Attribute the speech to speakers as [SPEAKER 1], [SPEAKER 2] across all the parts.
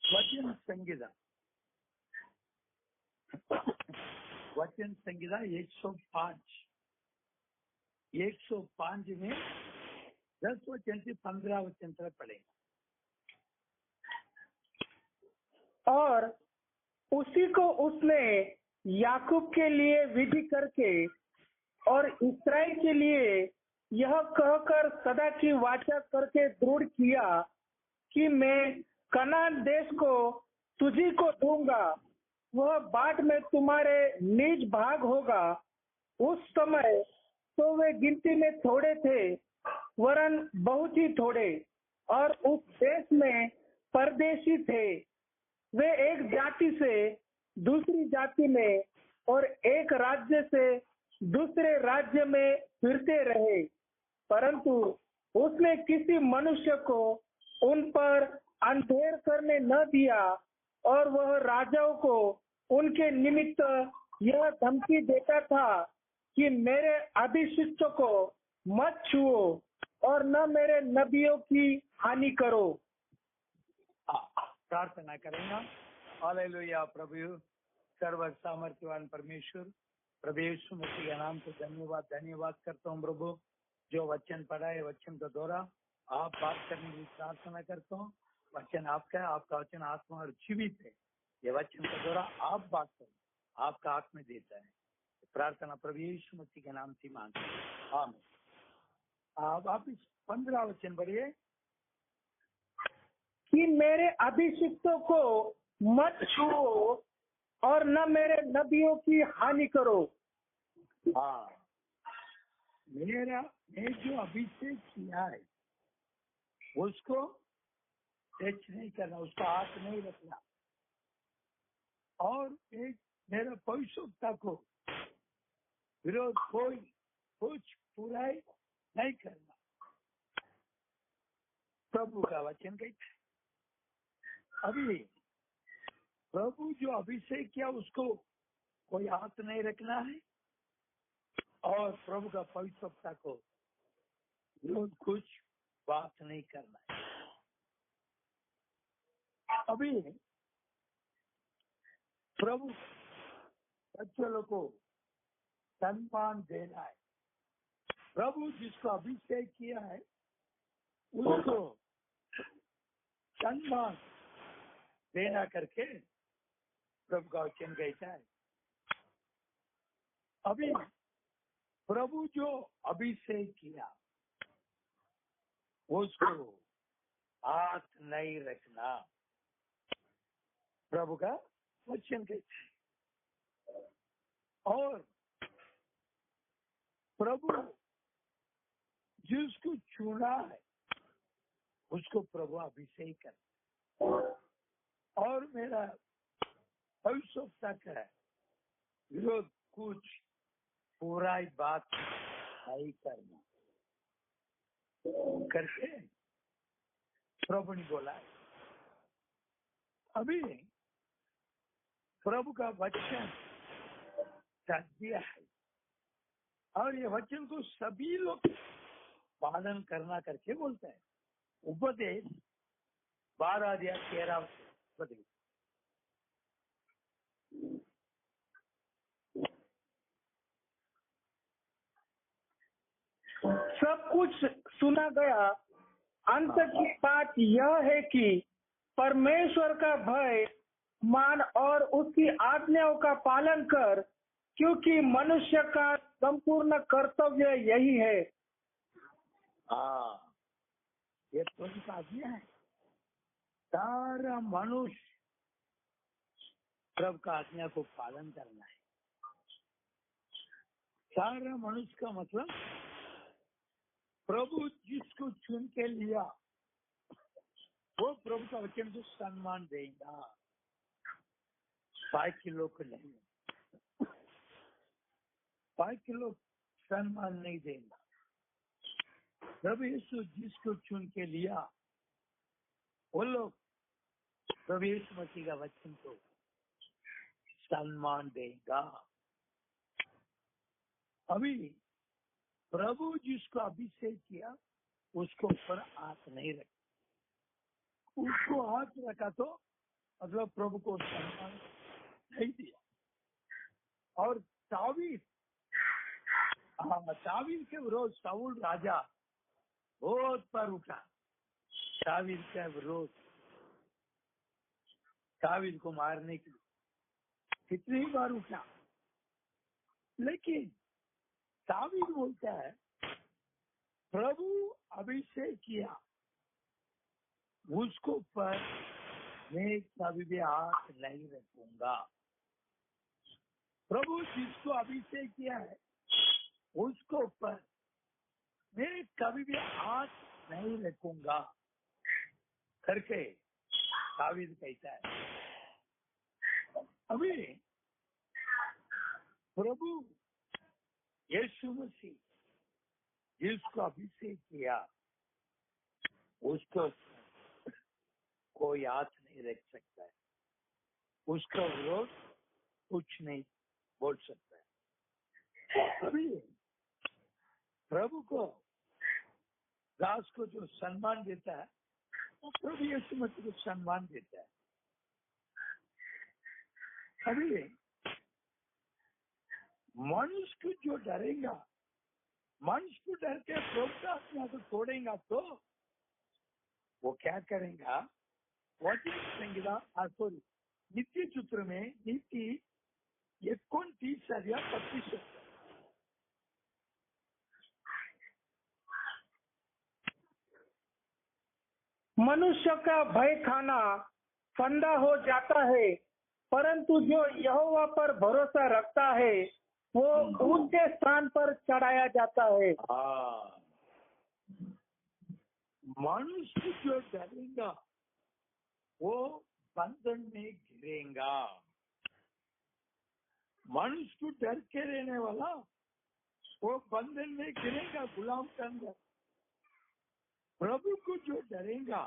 [SPEAKER 1] वचन संहिता वचन संहिता 105 में 10 वचन से 15 वचन तक पढ़ेगा।
[SPEAKER 2] और उसी को उसने याकूब के लिए विधि करके और इस्राएल के लिए यह कहकर सदा की वाचा करके दृढ़ किया कि मैं कनान देश को तुझी को दूंगा, वह बाट में तुम्हारे निज भाग होगा। उस समय तो वे गिनती में थोड़े थे, वरन बहुत ही थोड़े, और उस देश में परदेशी थे। वे एक जाति से दूसरी जाति में और एक राज्य से दूसरे राज्य में फिरते रहे, परंतु उसने किसी मनुष्य को उन पर अंधेर करने न दिया, और वह राजाओं को उनके निमित्त यह धमकी देता था कि मेरे अभिषिक्त को मत छुओ और न मेरे नबियों की हानि करो।
[SPEAKER 1] प्रार्थना करेंगे। हालेलुया। प्रभु सर्व सामर्थ्यवान परमेश्वर, प्रभु यीशु मसीह के नाम से धन्यवाद करता हूँ। प्रभु जो वचन पढ़ा है, वचन का द्वारा आप बात करने की प्रार्थना करता हूँ। वचन आपका है, आपका वचन आत्मा और जीवित है। ये वचन का द्वारा आप बात करें, आपका आत्मा देता है। प्रार्थना प्रभु यीशु मसीह के नाम से मांगते हैं, आमीन। आप इस 15 वचन पढ़िए
[SPEAKER 2] कि मेरे अभिषिक्तों को मत छुओ और न मेरे नबियों की हानि करो।
[SPEAKER 1] मैं जो अभिषेक किया है उसको टच नहीं करना, उसका हाथ नहीं रखना, और एक मेरा पवित्रता को विरोध कोई कुछ बुराई नहीं करना। प्रभु का वचन कहता है। अभी प्रभु जो अभिषेक किया उसको कोई हाथ नहीं रखना है, और प्रभु का पवित्रता को विरोध कुछ बात नहीं करना है। अभी प्रभु बच्चों को सम्मान देना है। प्रभु जिसको अभिषेक किया है उसको सम्मान देना करके प्रभु का वचन कहता है। अभी प्रभु जो अभिषेक किया उसको हाथ नहीं रखना, प्रभु का वचन कहता है। और प्रभु जिसको चुना है उसको प्रभु अभिषेक कर, और मेरा भविष्य का विरोध कुछ बुराई बात नहीं करना करके प्रभु ने बोला। अभी प्रभु का वचन दिया है, और ये वचन को सभी लोग पालन करना करके बोलता है। उपदेश 12:13 उपदेश।
[SPEAKER 2] सब कुछ सुना गया, अंत की बात यह है कि परमेश्वर का भय मान और उसकी आज्ञाओं का पालन कर, क्योंकि मनुष्य का संपूर्ण कर्तव्य यही है।
[SPEAKER 1] ये तो उनका आज्ञा है। सारा मनुष्य प्रभु का आज्ञा को पालन करना है। सारा मनुष्य का मतलब प्रभु जिसको चुन के लिया वो प्रभु का वचन को सम्मान देगा, बाकी लोग को नहीं। बाकी लोग सम्मान नहीं देगा। प्रभु यीशु जिसको चुन के लिया वो लोग प्रभु यीशु मसीह का वचन को सम्मान देगा। अभी प्रभु जिसको अभिषेक किया उसको ऊपर हाथ नहीं रखा। उसको हाथ रखा तो मतलब प्रभु को सम्मान नहीं दिया। और तावीज के विरोध शाऊल राजा बहुत बार उठा। तावीज का विरोध, तावीज को मारने के लिए कितनी बार उठा, लेकिन तावीज बोलता है प्रभु अभिषेक किया उसको पर मैं कभी भी हाथ नहीं रखूंगा। प्रभु जिसको अभिषेक किया है उसको पर मैं कभी भी हाथ नहीं रखूंगा करके तावीज कहता है। अभी प्रभु यीशु मसीह जिसको अभिषेक किया उसको कोई हाथ नहीं रख सकता है, उसका विरोध कुछ नहीं बोल सकता है। अभी प्रभु को दास को जो सम्मान देता है वो प्रभु यीशु मसीह को सम्मान देता है। अभी मनुष्य को जो डरेगा, मनुष्य को डर के प्रभु का आत्मा को तोड़ेगा तो वो क्या करेगा? वचन संहिता सॉरी नित्य सूत्र में नीति 29:25
[SPEAKER 2] मनुष्य का भय खाना फंदा हो जाता है, परंतु जो यहोवा पर भरोसा रखता है वो ऊंचे स्थान पर चढ़ाया जाता है।
[SPEAKER 1] मनुष्य जो डरेगा वो बंधन में गिरेगा। मनुष्य को डर के रहने वाला वो बंधन में गिरेगा, गुलाम के अंदर। प्रभु को जो डरेगा,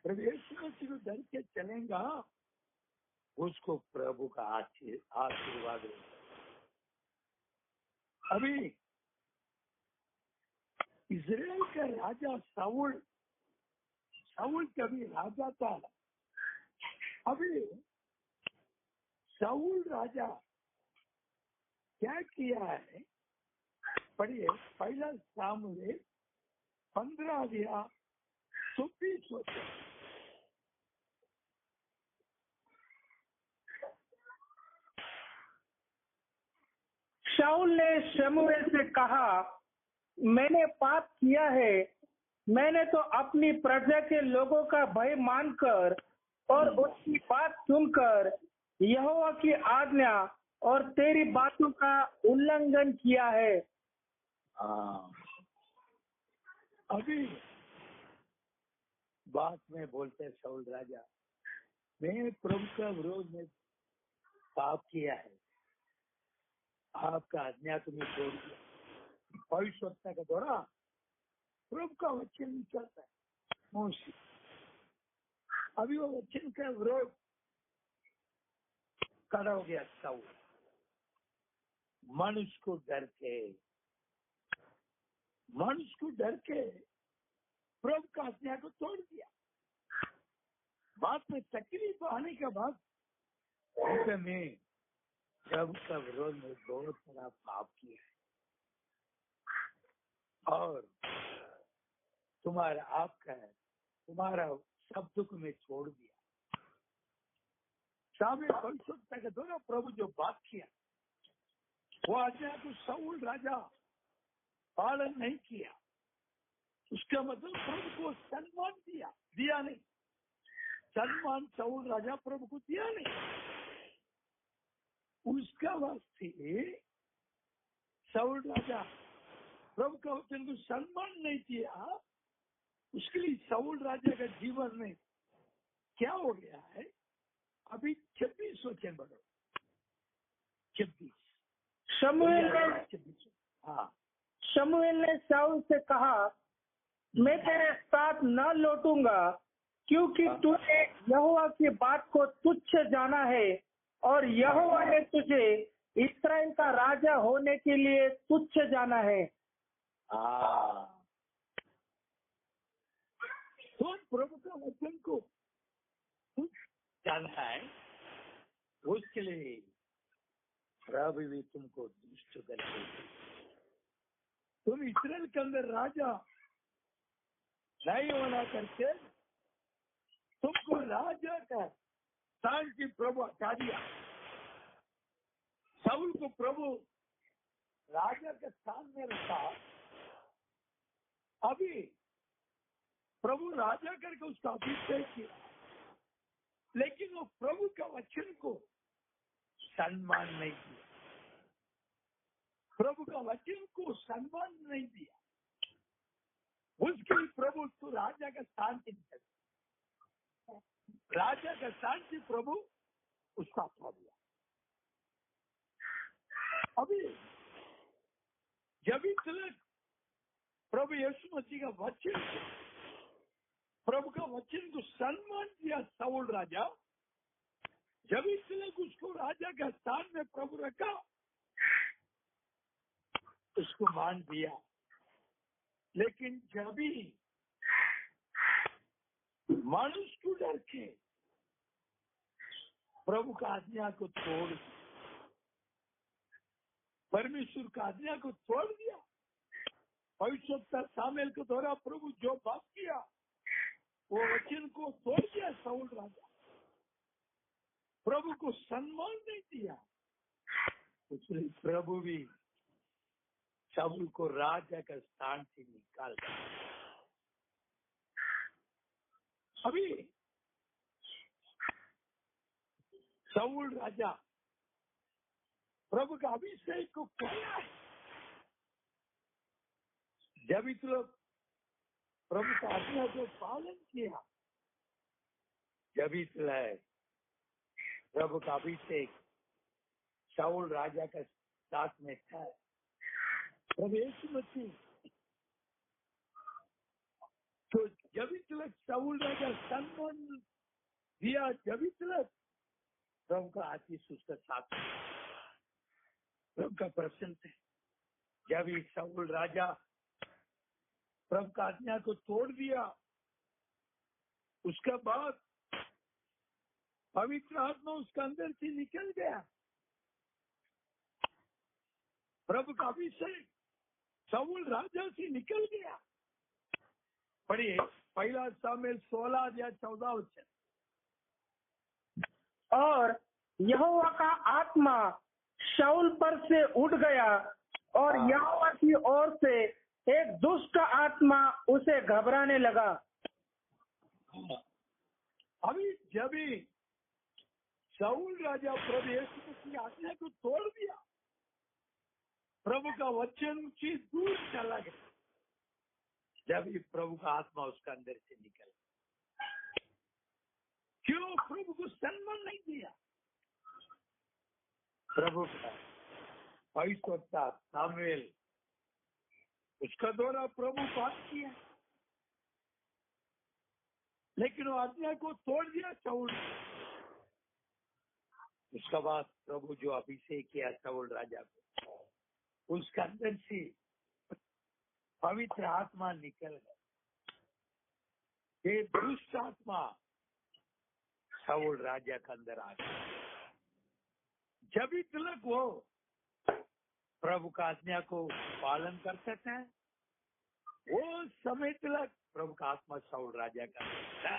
[SPEAKER 1] प्रभु यीशु मसीह को डर के चलेगा, उसको प्रभु का आशीर्वाद है। अभी इजराइल का राजा शाऊल कभी राजा था। अभी शाऊल राजा क्या किया है? पढ़िए, पहला सामुएल 15:26।
[SPEAKER 2] शाऊल ने शमूएल से कहा, मैंने पाप किया है, मैंने तो अपनी प्रजा के लोगों का भय मानकर और उसकी बात सुनकर यहोवा की आज्ञा और तेरी बातों का उल्लंघन किया है।
[SPEAKER 1] अभी बात में बोलते शाऊल राजा, मैं प्रभु का विरोध में पाप किया है, आपका आज्ञा तुम्हें छोड़ दिया। भविष्यवक्ता के द्वारा प्रभु का वचन निकलता है मुंह से। अभी वो वचन का विरोध खड़ा हो गया शाऊल, मनुष्य को डर के प्रभु का आज्ञा को तोड़ दिया। बाद में तकलीफ आने के बाद में प्रभु का विरोध में बहुत बड़ा पाप किया है और तुम्हारा सब दुख में छोड़ दिया। सामने भविष्यवक्ता के द्वारा प्रभु जो बात किया वो आज्ञा को शाऊल राजा पालन नहीं किया। उसका मतलब प्रभु को सम्मान दिया नहीं। सम्मान शाऊल राजा प्रभु को दिया नहीं। उसका वास्ते शाऊल राजा प्रभु का वचन को सम्मान नहीं किया। उसके लिए शाऊल राजा का जीवन में क्या हो गया है? अभी 26 वचन बढ़ो, 26।
[SPEAKER 2] शमूएल ने शाऊल से कहा, मैं तेरे साथ न लौटूंगा, क्योंकि तूने यहोवा की बात को तुच्छ जाना है और यहोवा ने तुझे इस्राएल का राजा होने के लिए तुच्छ जाना है।
[SPEAKER 1] तो प्रभु का वचन को जाना है, उसके लिए प्रभु भी तुमको दुष्ट करके, तुम इस्राएल के अंदर राजा नहीं होना करके तुमको राजा का स्थान की प्रभु हटा दिया। शाऊल को प्रभु राजा के स्थान में रखा। अभी प्रभु राजा करके उसका अभिषेक किया, लेकिन वो प्रभु का वचन को सम्मान नहीं दिया, प्रभु का वचन को सम्मान नहीं दिया। उसके लिए प्रभु उसको राजा का स्थान से निकल, राजा का स्थान से प्रभु उसका हटा दिया। अभी जब तक प्रभु यीशु मसीह का वचन, प्रभु का वचन को सम्मान दिया शाऊल राजा, जब तक उसको राजा का स्थान में प्रभु रखा, उसको मान दिया। लेकिन जब भी मनुष्य को डर के प्रभु का आज्ञा को तोड़, परमेश्वर का आज्ञा को तोड़ दिया, पवित्र सामुएल के द्वारा प्रभु जो बात किया वो वचन को तोड़ दिया शाऊल राजा, प्रभु को सम्मान नहीं दिया, इसलिए प्रभु भी शाऊल को राजा का स्थान से निकाल दिया। अभी शाऊल राजा प्रभु का अभिषेक को खोया है। जब तो प्रभु का आज्ञा को पालन किया, जब प्रभु का अभिषेक शाऊल राजा का साथ में था। प्रभु यीशु मसीह तो जब तक शाऊल राजा सम्मान दिया, जब तक प्रभु का आशीष उसका साथ, प्रभु का प्रसन्न थे। जब शाऊल राजा प्रभु का आज्ञा को तोड़ दिया, उसके बाद पवित्र आत्मा उसका अंदर से निकल गया, प्रभु का अभिषेक शाऊल राजा से निकल गया। पढ़िए पहला सामुएल 16-14
[SPEAKER 2] और यहोवा का आत्मा शाऊल पर से उठ गया और यहोवा की ओर से एक दुष्ट आत्मा उसे घबराने लगा।
[SPEAKER 1] अभी जब शाऊल राजा प्रभु यीशु मसीह की आज्ञा को तोड़ दिया, प्रभु का वचन से दूर चला गया, जब प्रभु का आत्मा उसका अंदर से निकल, क्यों प्रभु को सम्मान नहीं दिया? प्रभु का पवित्र सामुएल उसका द्वारा प्रभु बात किया, लेकिन वो आज्ञा को तोड़ दिया शाऊल। उसका बाद प्रभु जो अभिषेक किया शाऊल राजा को, उसका अंदर से पवित्र आत्मा निकल गया, ये दुष्ट आत्मा शाऊल राजा के अंदर आ गया। जब तक वो प्रभु का आज्ञा को पालन करते थे, वो समय तक प्रभु का आत्मा शाऊल राजा का अंदर था।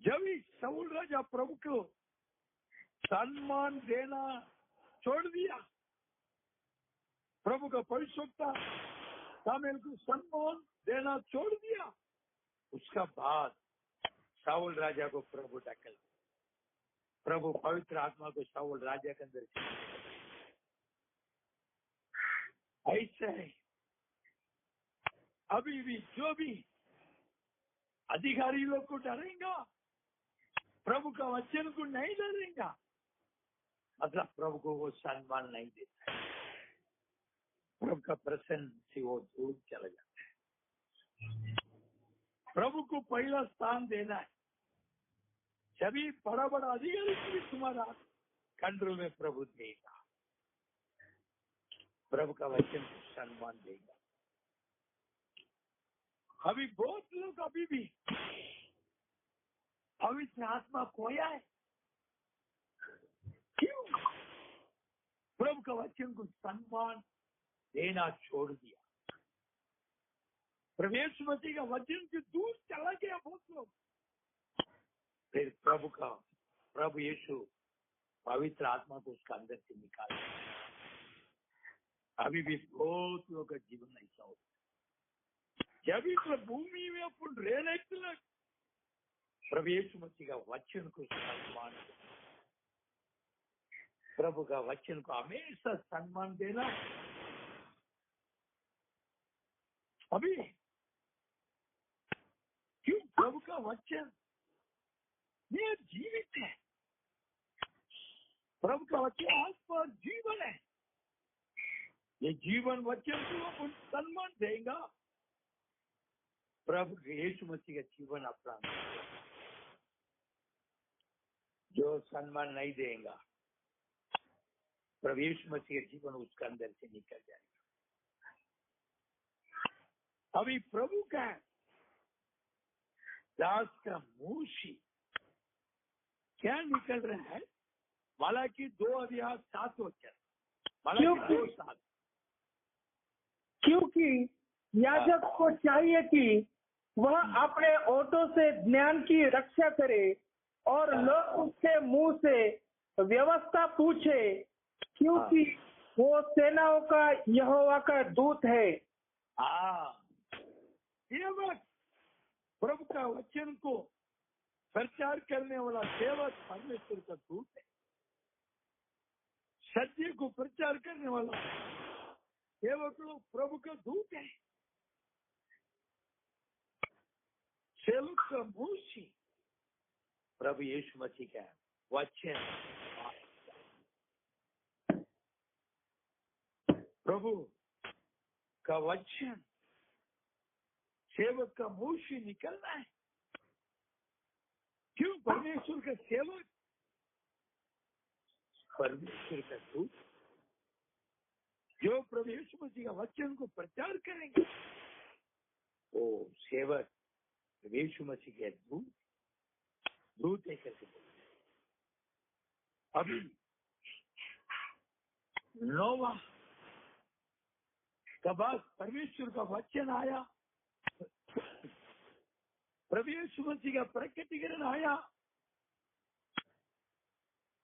[SPEAKER 1] जब शाऊल राजा प्रभु को सम्मान देना छोड़ दिया, प्रभु का पवित्रता सामुएल को सम्मान देना छोड़ दिया, उसका बाद शाऊल राजा को प्रभु टक्कर, प्रभु पवित्र आत्मा को शाऊल राजा के अंदर ऐसे है। अभी भी जो भी अधिकारी लोग को डरेगा, प्रभु का वचन को नहीं डरेगा, मतलब प्रभु को वो सम्मान नहीं देता है, प्रभु का प्रसन्न से वो दूर चला जाता है। प्रभु को पहला स्थान देना है। सभी बड़ा बड़ा अधिकारी भी तुम्हारा कंट्रोल में प्रभु देगा, प्रभु का वचन को सम्मान देगा। अभी बहुत लोग अभी भी पवित्र आत्मा खोया है। क्यों? प्रभु का वचन को सम्मान देना छोड़ दिया। प्रभु यीशु मसीह का वचन से दूर चला गया बहुत लोग। फिर प्रभु यीशु पवित्र आत्मा को उसका अंदर से निकाल दिया। अभी भी बहुत लोगों का जीवन ऐसा होता है। जब इस भूमि में अपन रहने के लिए प्रभु यीशु मसीह का वचन को सम्मान देना, प्रभु का वचन को हमेशा सम्मान देना। अभी क्यों? प्रभु का वचन ये जीवित है। प्रभु का वचन आज पर जीवन है। ये जीवन वचन को अपन सम्मान देगा। प्रभु यीशु मसीह का जीवन अपना जो सम्मान नहीं देगा, प्रभु यीशु मसीह का जीवन उसके अंदर से निकल जाएगा। अभी प्रभु का दास का मुंह से क्या निकल रहा है? मलाकी 2:7 मलाकी 2:7।
[SPEAKER 2] क्योंकि याजक को चाहिए कि वह अपने ओटों से ज्ञान की रक्षा करे और लोग उसके मुंह से व्यवस्था पूछे, क्योंकि वो सेनाओं का यहोवा का दूत है।
[SPEAKER 1] सेवक प्रभु का वचन को प्रचार करने वाला सेवक परमेश्वर का दूत है। सत्य को प्रचार करने वाला सेवक लोग प्रभु का दूत है। सेवक का मुंह से प्रभु यीशु मसीह का वचन, प्रभु का वचन सेवक का मुंह से निकलना है। क्यों? परमेश्वर का सेवक, परमेश्वर का दूत जो प्रभु यीशु मसीह का वचन को प्रचार करेंगे, वो सेवक प्रभु यीशु मसीह के दूत है करके बोलते। अभी नोवा का बाद परमेश्वर का वचन आया, प्रभु यीशु मसीह का प्रकटीकरण आया।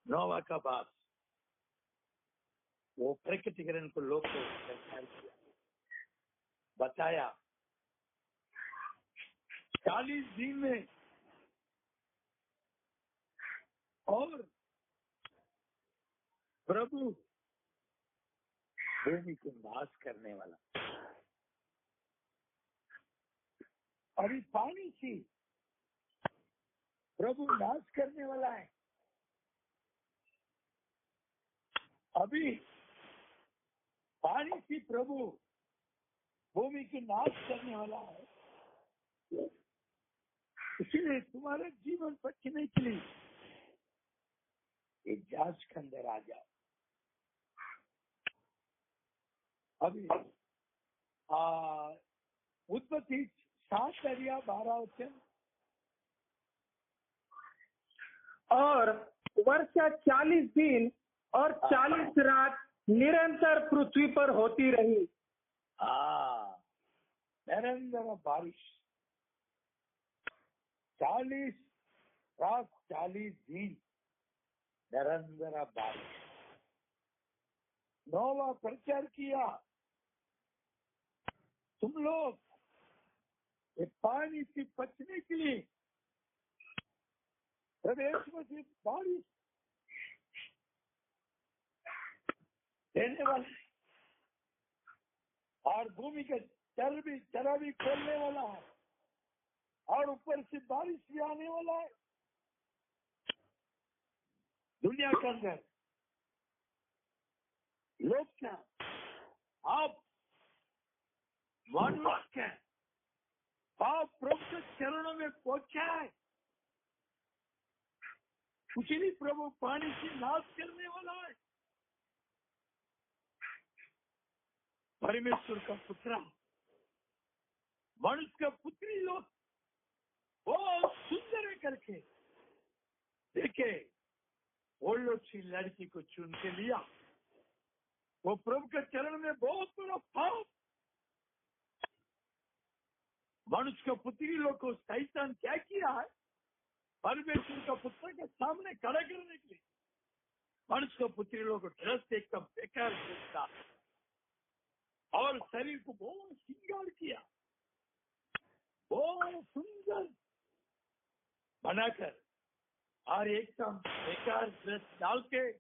[SPEAKER 1] नोवा का बाद वो प्रकटीकरण को लोग को प्रचार किया, बताया। 40 दिन में और प्रभु भूमि को नाश करने वाला। अभी पानी से प्रभु नाश करने वाला है। अभी पानी से प्रभु भूमि को नाश करने वाला है। इसलिए तुम्हारे जीवन बचने के लिए एक जांच के अंदर आ जाओ। अभी उत्पत्ति 7:12।
[SPEAKER 2] और वर्षा 40 दिन और 40 रात निरंतर पृथ्वी पर होती रही।
[SPEAKER 1] निरंतर बारिश, 40 रात 40 दिन निरंतर बारिश। नोवा प्रचार किया, तुम लोग ये पानी से बचने के लिए प्रदेश में से बारिश देने वाला है और भूमि का चरा भी खोलने वाला है और ऊपर से बारिश भी आने वाला है। दुनिया के अंदर लोग क्या, आप मनुष्य क्या, आप प्रभु के चरणों में पहुंचा है। इसलिए प्रभु पानी से नाश करने वाला है। परमेश्वर का पुत्र, मनुष्य का पुत्री लोग बहुत सुंदर है करके देखे वो लोग सी लड़की को चुन के लिया। वो प्रभु के चरण में बहुत बड़ा पाप। मनुष्य का पुत्री लोग को शैतान क्या किया है? परमेश्वर का पुत्र के सामने खड़ा करने के लिए मनुष्य का पुत्री लोग को ड्रेस एकदम बेकार दिखता और शरीर को बहुत श्रृंगार किया, बहुत सुंदर बनाकर और एकदम बेकार ड्रेस डाल के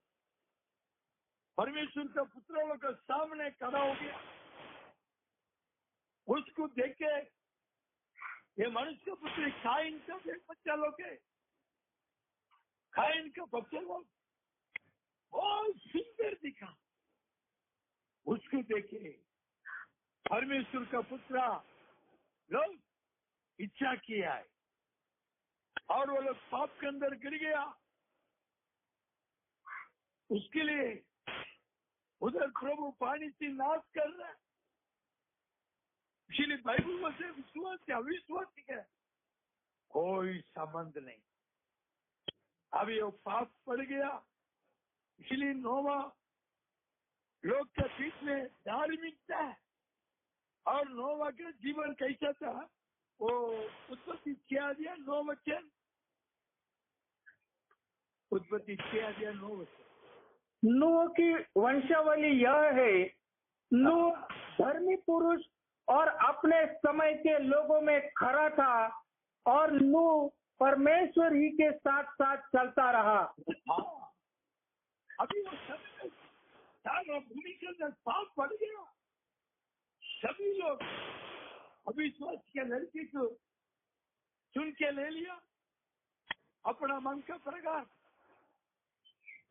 [SPEAKER 1] परमेश्वर का पुत्र लोग के सामने खड़ा हो गया। उसको देखे ये मनुष्य का पुत्र काइन का बच्चा लोग है। काइन का बच्चा लोग बहुत सुंदर दिखा। उसको देखे परमेश्वर का पुत्र लोग इच्छा किया है और वो लोग पाप के अंदर गिर गया। उसके लिए उधर प्रभु पानी से नाश कर रहा है। इसलिए बाइबल में से विश्वास या अविश्वास है कोई संबंध नहीं। अभी वो पाप पड़ गया, इसलिए नोवा लोग के बीच में धार्मिकता है। और नोवा का जीवन कैसा था? वो उत्पत्ति 6:9 वचन, उत्पत्ति 6:9 वचन।
[SPEAKER 2] नूह की वंशावली यह है, नूह धर्मी पुरुष और अपने समय के लोगों में खरा था और नूह परमेश्वर ही के साथ साथ चलता रहा।
[SPEAKER 1] हाँ, अभी वो समय सारा भूमि के अंदर पाप पड़ गया। सभी लोग अविश्वास के लड़के को चुन के ले लिया अपना मन का प्रकार।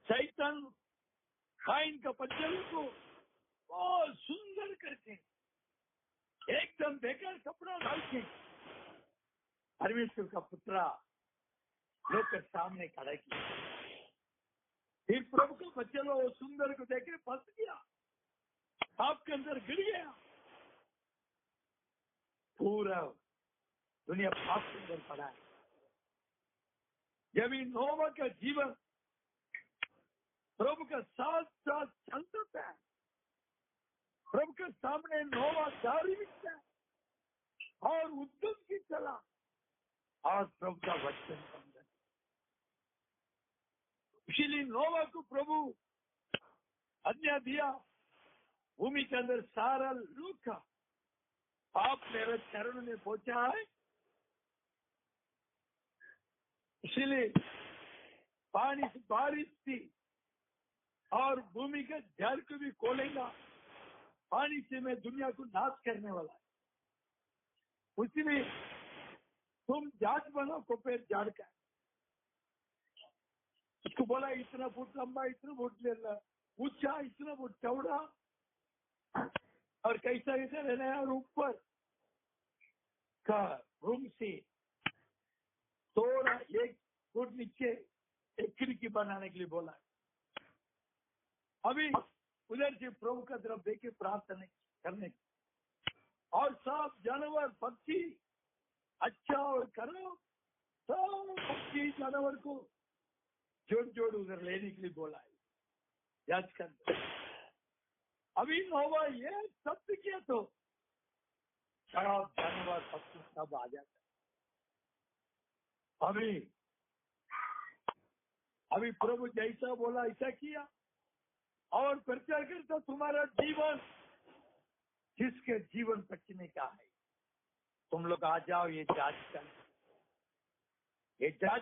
[SPEAKER 1] शैतान काइन का बच्चे को बहुत सुंदर करके एकदम बेकार कपड़ा डाल के परमेश्वर का पुत्र लोग के सामने खड़ा किया। फिर प्रभु का बच्चे लोग सुंदर को देख के फंस गया, पाप के अंदर गिर गया। पूरा दुनिया पाप के अंदर पड़ा है। जब इन नोवा का जीवन प्रभु का साथ साथ चलता था, प्रभु के सामने नोवा धार्मिक था और उद्यम की चला और प्रभु का वचन समझा। इसीलिए नोवा को प्रभु आज्ञा दिया, भूमि के अंदर सारा लोग का पाप मेरे चरण में पहुंचा है। इसीलिए पानी से बारिश थी और भूमि के जल को भी खोलेगा, पानी से मैं दुनिया को नाश करने वाला है। उसने तुम जाट बनो कोपेर झाड़ का। उसको बोला इतना फुट लंबा, इतना फुट ऊंचा, इतना फुट चौड़ा और कैसा कैसा रहना है। और ऊपर का रूम से थोड़ा 1 फुट नीचे एक खिड़की बनाने के लिए बोला। अभी उधर से प्रभु का तरफ देखे प्रार्थना करने की और सब जानवर पक्षी अच्छा और खराब सब पक्षी जानवर को जोड़ जोड़ उधर लेने के लिए बोला है। याद कर अभी नोवा ये सब किया तो सब जानवर पक्षी सब आ जाता। अभी प्रभु जैसा बोला ऐसा किया और प्रचार करता तुम्हारा जीवन जिसके जीवन बचने का है, तुम लोग आ जाओ ये जांच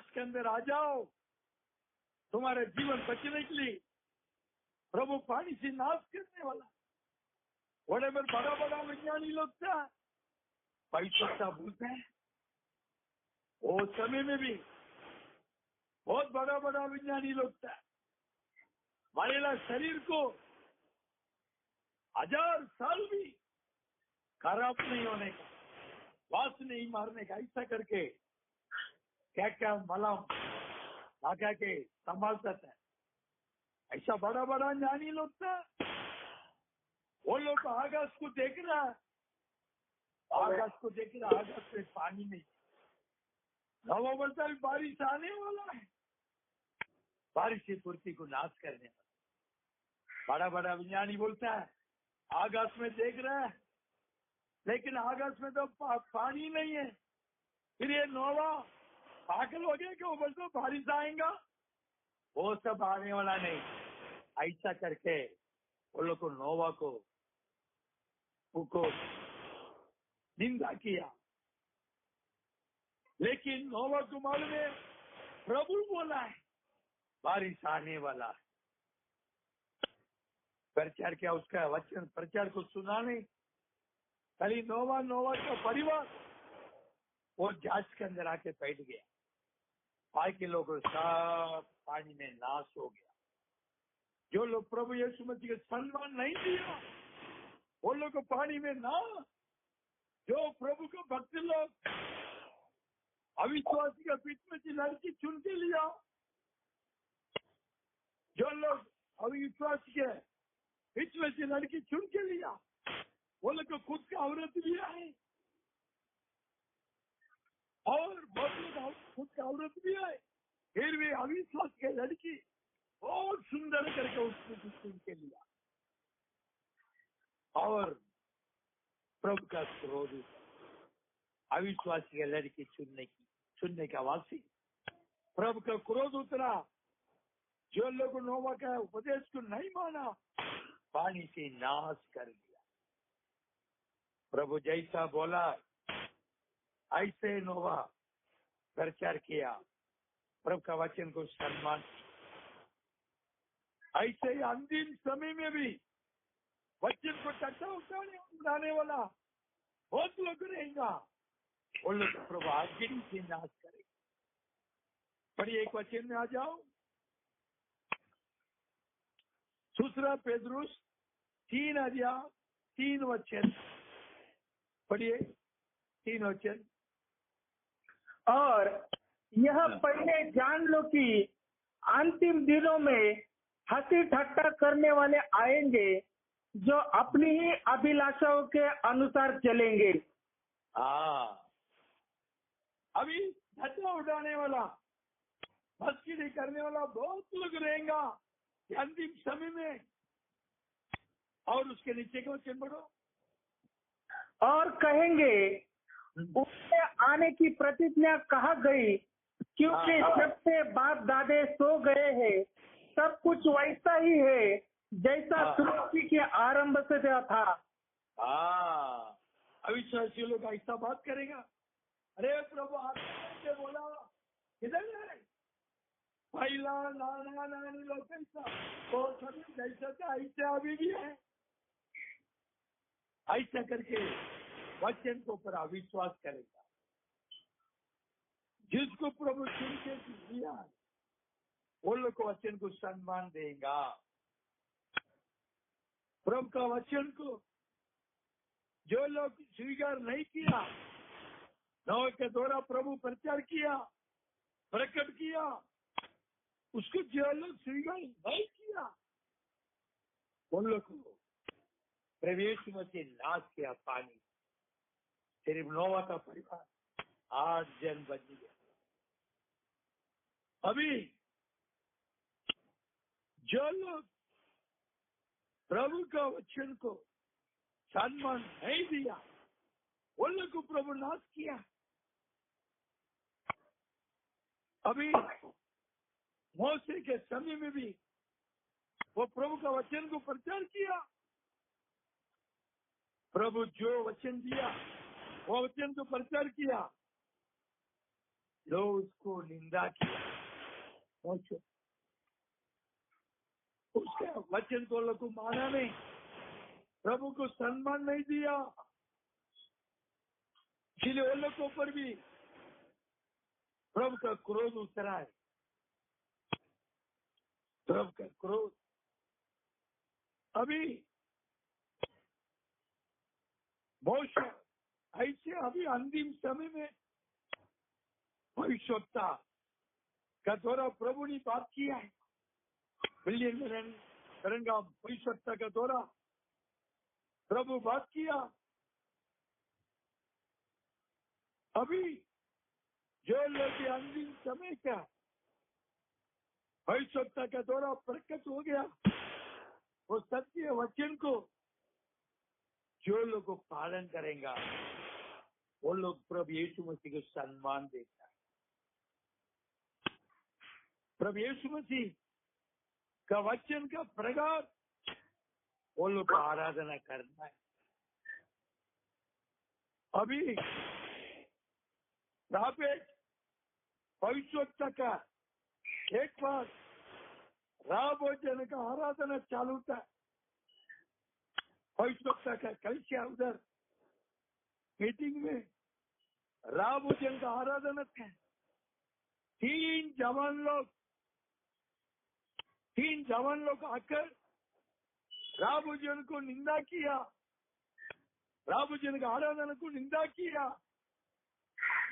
[SPEAKER 1] के अंदर आ जाओ। तुम्हारे जीवन बचने के लिए प्रभु पानी से नाश करने वाला। बड़े बड़ा बड़ा विज्ञानी लोग था, पैसा भूलते हैं। वो समय में भी बहुत बड़ा बड़ा विज्ञानी लोग था। मरेला शरीर को 1000 साल भी खराब नहीं होने का, वास नहीं मारने का, ऐसा करके क्या क्या मलम लगा के संभालता था। ऐसा बड़ा बड़ा ज्ञानी लोग था। वो लोग आकाश को देख रहा है, आकाश में पानी नहीं। नवा बोलता है बारिश आने वाला है। बारिश की पूर्ति को नाश करने वाला। बड़ा बड़ा विज्ञानी बोलता है आकाश में देख रहा है, लेकिन आकाश में तो पानी नहीं है। फिर ये नोवा पागल हो गया कि ऊपर से बारिश आएगा, वो सब आने वाला नहीं। ऐसा करके वो लोग को नोवा को निंदा किया, लेकिन नोवा को मालूम है प्रभु बोला है बारिश आने वाला है। प्रचार किया, उसका वचन प्रचार को सुना नहीं। खाली नोवा का परिवार वो जहाज के अंदर आके बैठ गया। बाकी लोग सब पानी में नाश हो गया। जो लोग प्रभु यीशु मसीह का सम्मान नहीं दिया वो लोग को पानी में नाश। जो प्रभु को भक्त लोग अविश्वासी का बीच में से लड़की चुन के लिया, जो लोग अविश्वासी के बीच में से लड़की चुन के लिया, वो लोग को खुद का औरत लिया है और बहुत लोग खुद का औरत लिया है। फिर भी अविश्वास के लड़की बहुत सुंदर करके उसको चुन के लिया और प्रभु का क्रोध अविश्वासी के लड़की चुनने का वासी प्रभु का क्रोध उतरा। जो लोग नोवा का उपदेश को नहीं माना, पानी से नाश कर दिया। प्रभु जैसा बोला ऐसे नोवा प्रचार किया, प्रभु का वचन को सम्मान। ऐसे ही अंतिम समय में भी वचन को टट्टा उड़ाने वाला बहुत लोग रहेगा। वो लोग प्रभु आज्ञा से नाश करेगा। पढ़िए एक वचन में आ जाओ, दूसरा पेदरुस 3 वचन पढ़िए, 3 वचन।
[SPEAKER 2] और यह पहले जान लो कि अंतिम दिनों में हंसी ठट्टा करने वाले आएंगे जो अपनी ही अभिलाषाओं के अनुसार चलेंगे।
[SPEAKER 1] अभी ठट्टा उठाने वाला, मस्ती करने वाला बहुत लोग रहेगा अंतिम समय में। और उसके नीचे का वचन पढ़ो।
[SPEAKER 2] और कहेंगे उसके आने की प्रतिज्ञा कहा गई, क्योंकि जब से बाप दादे सो गए हैं सब कुछ वैसा ही है जैसा सृष्टि के आरंभ से था।
[SPEAKER 1] अविश्वासी लोग ऐसा बात करेगा, अरे प्रभु आपने बोला किधर है पहला नानी लोग कैसा तो सभी जैसा था ऐसे अभी भी है। ऐसा करके वचन को पर अविश्वास करेगा। जिसको प्रभु चुन के दिया वो लोग को वचन को सम्मान देगा। प्रभु का वचन को जो लोग स्वीकार नहीं किया, नोह के द्वारा प्रभु प्रचार किया, प्रकट किया, उसको जो लोग स्वीकार नहीं किया उन लोग को प्रवेश में से नाश किया पानी। सिर्फ नोवा का परिवार 8 जन बच गया। अभी जो लोग प्रभु का वचन को सम्मान नहीं दिया उन लोग को प्रभु नाश किया। अभी मौसे के समय में भी वो प्रभु का वचन को प्रचार किया। प्रभु जो वचन दिया वो वचन को प्रचार किया, लोग उसको निंदा किया। उसके वचन को लोग को माना नहीं, प्रभु को सम्मान नहीं दिया, इसलिए वो लोग के ऊपर भी प्रभु का क्रोध उतरा है। प्रभु का क्रोध अभी बहुत ऐसे अभी अंतिम समय में भविष्यवक्ता का द्वारा प्रभु ने बात किया है। विलियम ब्रैनम भविष्यवक्ता का द्वारा प्रभु बात किया। अभी जो लोग अंतिम समय का भविष्यवक्ता का द्वारा प्रकट हो गया। वो सत्य वचन को जो लोग पालन करेंगे वो लोग प्रभु यीशु मसीह को सम्मान देता है। प्रभु यीशु मसीह का वचन का प्रकार वो लोग को आराधना करना है। अभी भविष्यवक्ता का एक बार राभोजन का आराधना चालू था। भविष्यवक्ता का कलिसिया उधर मीटिंग में राभोजन का आराधना था। तीन जवान लोग आकर राभोजन को निंदा किया, राभोजन का आराधना को निंदा किया।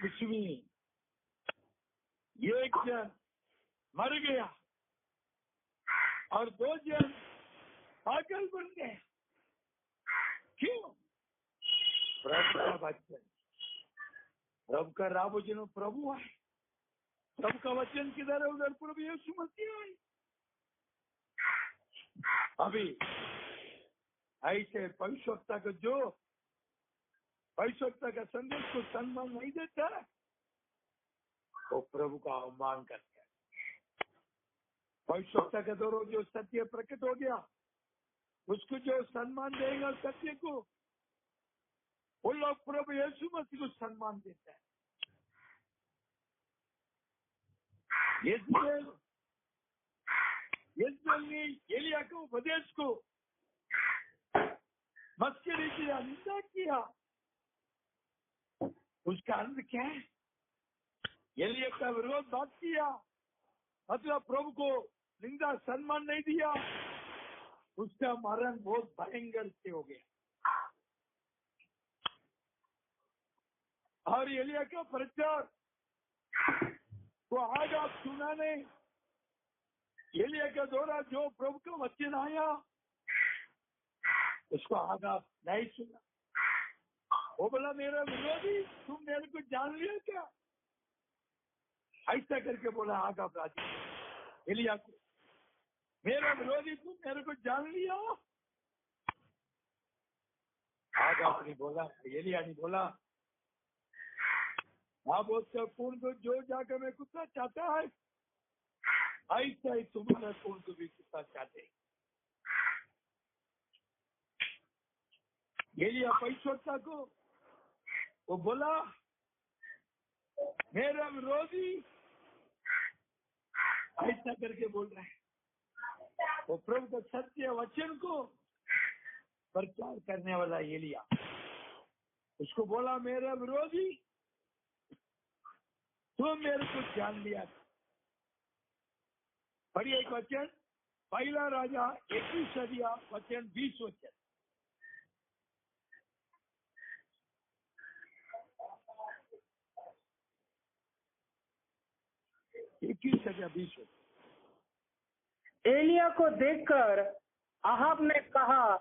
[SPEAKER 1] इसमें एक जन मर गया और 2 जन पागल बन गए। क्यों? प्रभु का वचन, प्रभु का राभोजन प्रभु है। प्रभु का वचन किधर है उधर प्रभु यीशु मसीह है। अभी ऐसे भविष्यवक्ता को जो भविष्यवक्ता का संदेश को सम्मान नहीं देता वो प्रभु का अवमान करता है। भविष्यवक्ता के द्वारा जो सत्य प्रकट हो गया उसको जो सम्मान देगा सत्य को, वो लोग प्रभु यीशु मसीह को सम्मान देता है। यीशु ने एलिया के उपदेश को मस्करी किया, निंदा किया। उसका अंत क्या है? एलिया का विरोध बात किया, मतलब प्रभु को निंदा सम्मान नहीं दिया। उसका मरण बहुत भयंकर से हो गया। और एलिया का प्रचार तो आज आप सुना नहीं। एलिया के द्वारा जो प्रभु का वचन आया उसको आज आप नहीं सुना। वो बोला मेरा विरोधी, तुम मेरे को जान लिया क्या? ऐसा करके बोला आग आप राजी एलिया को, मेरा विरोधी तुम मेरे को जान लिया। आग आपने बोला, एलिया ने बोला आप उसका खून को जो जाकर मैं कुत्ता चाहता है ऐसा ही तुम्हारा खून को भी कुत्ता चाहते। एलिया भविष्यवक्ता को वो बोला मेरा विरोधी, ऐसा करके बोल रहा है। वो प्रभु का सत्य वचन को प्रचार करने वाला एलिया उसको बोला मेरा विरोधी, तुम मेरे को जान लिया। पढ़िए एक वचन, पहला राजा 21 अध्याय वचन 20 वचन। 21 अध्याय 20 वचन।
[SPEAKER 2] एलिया को देखकर अहाब ने कहा,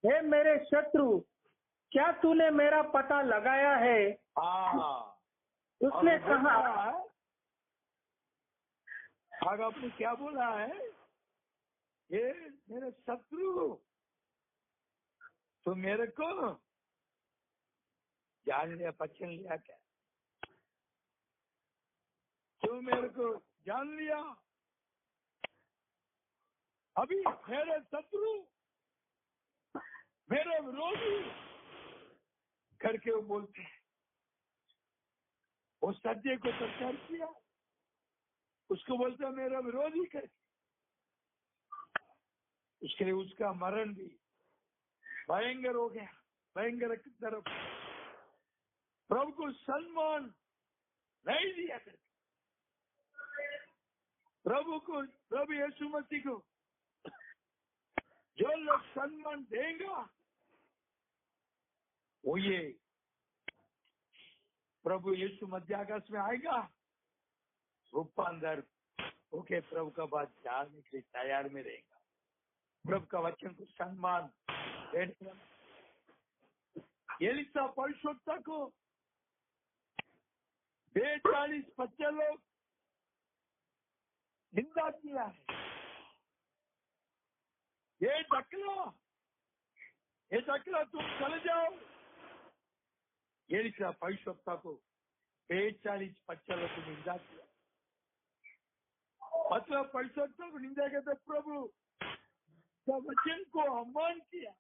[SPEAKER 2] हे मेरे शत्रु, क्या तूने मेरा पता लगाया है? उसने कहा,
[SPEAKER 1] आग आपने क्या बोला है? ये मेरे शत्रु, तो मेरे को जान लिया, पहचान लिया क्या? तो मेरे को जान लिया। अभी मेरे शत्रु, मेरे विरोधी करके वो बोलते हैं। वो सत्य को प्रचार किया, उसको बोलता मेरा विरोधी करके। उसके लिए उसका मरण भी भयंकर हो गया, भयंकर तरफ। प्रभु को सम्मान नहीं दिया करके, प्रभु यीशु मसीह को जो लोग सम्मान देंगे वो ये प्रभु यीशु मध्य आकाश में आएगा, रूपांतर होके प्रभु का बात जानने के लिए तैयार में रहेगा। प्रभु का वचन को सम्मान देने एलिसा भविष्यवक्ता को 42 बच्चे लोग निंदा किया है। ये टकला तुम चले जाओ। एलिशा पवित्रता को 40 बच्चों को निंदा किया। मतलब पवित्रता को निंदा करते प्रभु का वचन को अपमान किया।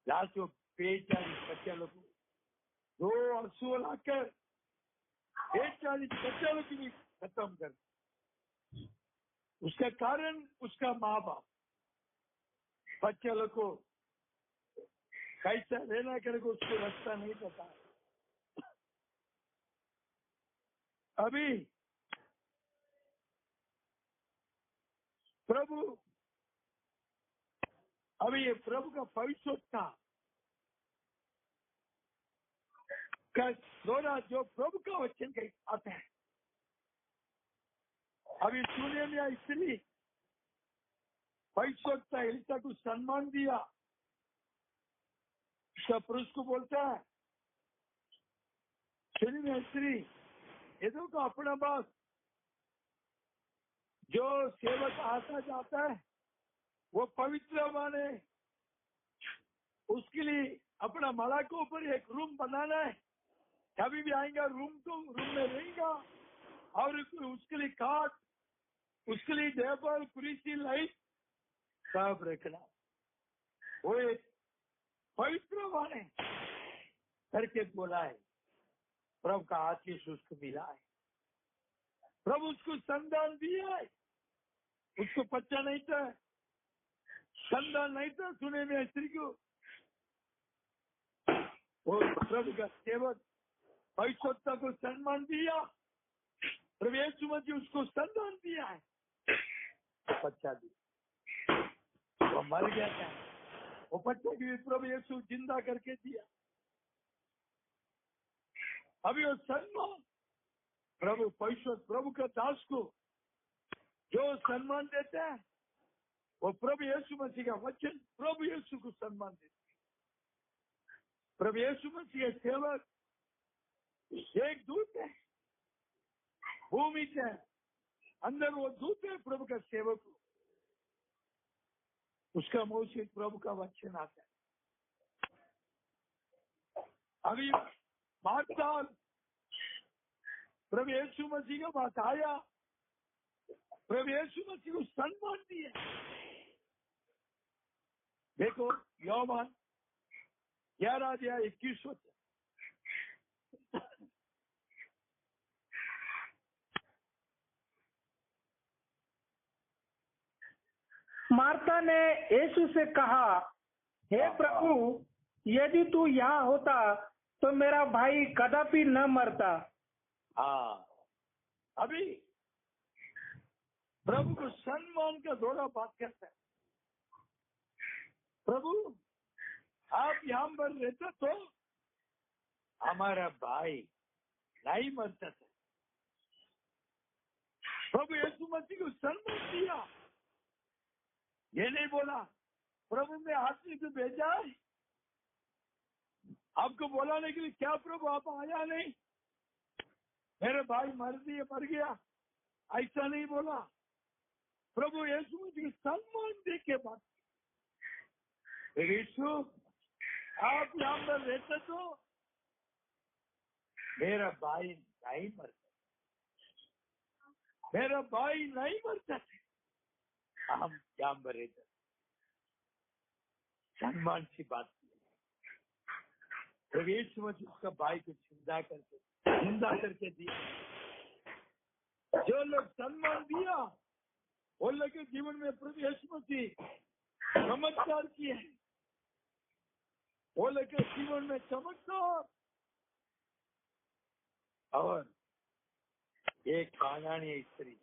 [SPEAKER 1] लास्ट में 40 बच्चों को 2 अश्व लाकर 40 बच्चों की भी खत्म कर। उसका कारण उसका माँ बाप बच्चों को कैसा रहना करके उसको रास्ता नहीं पता। अभी ये प्रभु का पवित्रता का द्वारा जो प्रभु का वचन आता है। अभी सुने में इसलिए पवित्रता एलिशा को सम्मान दिया। उसका पुरुष को बोलता है सुनिए स्त्री ये तो अपना बात जो सेवक आता जाता है वो पवित्र माने। उसके लिए अपना माला के ऊपर एक रूम बनाना है। कभी भी आएगा रूम में रहेगा और उसके लिए काट, उसके लिए टेबल कुर्सी लाइट सब रखना। वो एक पवित्र माने करके बोला है। प्रभु का आशीष उसको मिला है। प्रभु उसको संतान दिया है। उसको बच्चा नहीं था, संतान नहीं था। सुने में स्त्री को वो प्रभु का सेवक पवित्रता को सम्मान दिया। प्रभु यीशु मसीह उसको संतान दिया है, बच्चा दिया। वो मर गया था, वो बच्चे की प्रभु यीशु जिंदा करके दिया। अभी वो सम्मान प्रभु पवित्र प्रभु का दास को जो सम्मान देते हैं वो प्रभु यीशु मसीह का वचन प्रभु यीशु को सम्मान देते हैं। प्रभु यीशु मसीह के सेवक एक दूत है भूमि के अंदर। वो दूत है प्रभु का सेवक, उसका मुंह से प्रभु का वचन आता है। अभी 5 साल प्रभु यीशु मसीह का बात आया। प्रभु यीशु मसीह को सम्मान दिया। देखो योहान 11:21 होता है।
[SPEAKER 2] मार्था ने यीशु से कहा, हे प्रभु, यदि तू यहाँ होता तो मेरा भाई कदापि न मरता।
[SPEAKER 1] हाँ, अभी प्रभु को सम्मान का दौरा बात करता है। प्रभु आप यहाँ पर रहते तो हमारा भाई नहीं मरता था। प्रभु यीशु मसीह को सम्मान दिया। ये नहीं बोला प्रभु ने आदमी को भेजा है आपको बुलाने के लिए। क्या प्रभु आप आया नहीं? मेरे भाई मर गया, ऐसा नहीं बोला। प्रभु यीशु मसीह सम्मान दे के बात। यीशु आप यहाँ पर रहते तो मेरा भाई नहीं मरता, मेरा भाई नहीं मरता। हम यहाँ पर रहते सम्मान की बात की। यीशु मसीह उसका भाई को जिंदा करके दिया। जो लोग सम्मान दिया वो लोग के जीवन में प्रभु यीशु मसीह चमत्कार किए। वो लोग के जीवन में चमत्कार। और एक कानानी स्त्री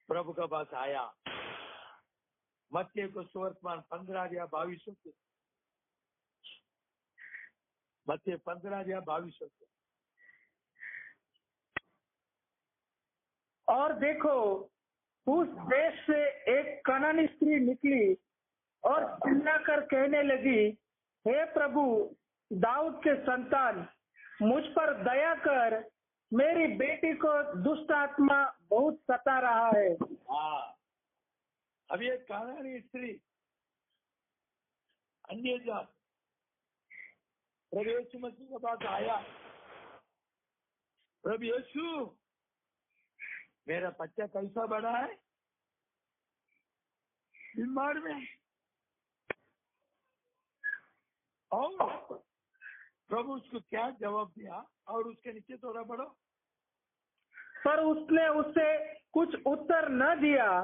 [SPEAKER 1] प्रभु का पास आया। मत्ती को सुवर्तमान 15:22 होते। मत्ती 15:22 होते।
[SPEAKER 2] और देखो, उस देश से एक कनानी स्त्री निकली और चिल्लाकर कहने लगी, हे प्रभु, दाऊद के संतान, मुझ पर दया कर, मेरी बेटी को दुष्ट आत्मा बहुत सता रहा है।
[SPEAKER 1] हाँ, अब ये कानानी स्त्री अन्य जात प्रभु यीशु मसीह के पास आया, प्रभु यीशु मेरा बच्चा कैसा बड़ा है, बीमार में, और प्रभु उसको क्या जवाब दिया, और उसके नीचे थोड़ा बढ़ो।
[SPEAKER 2] पर उसने उससे कुछ उत्तर न दिया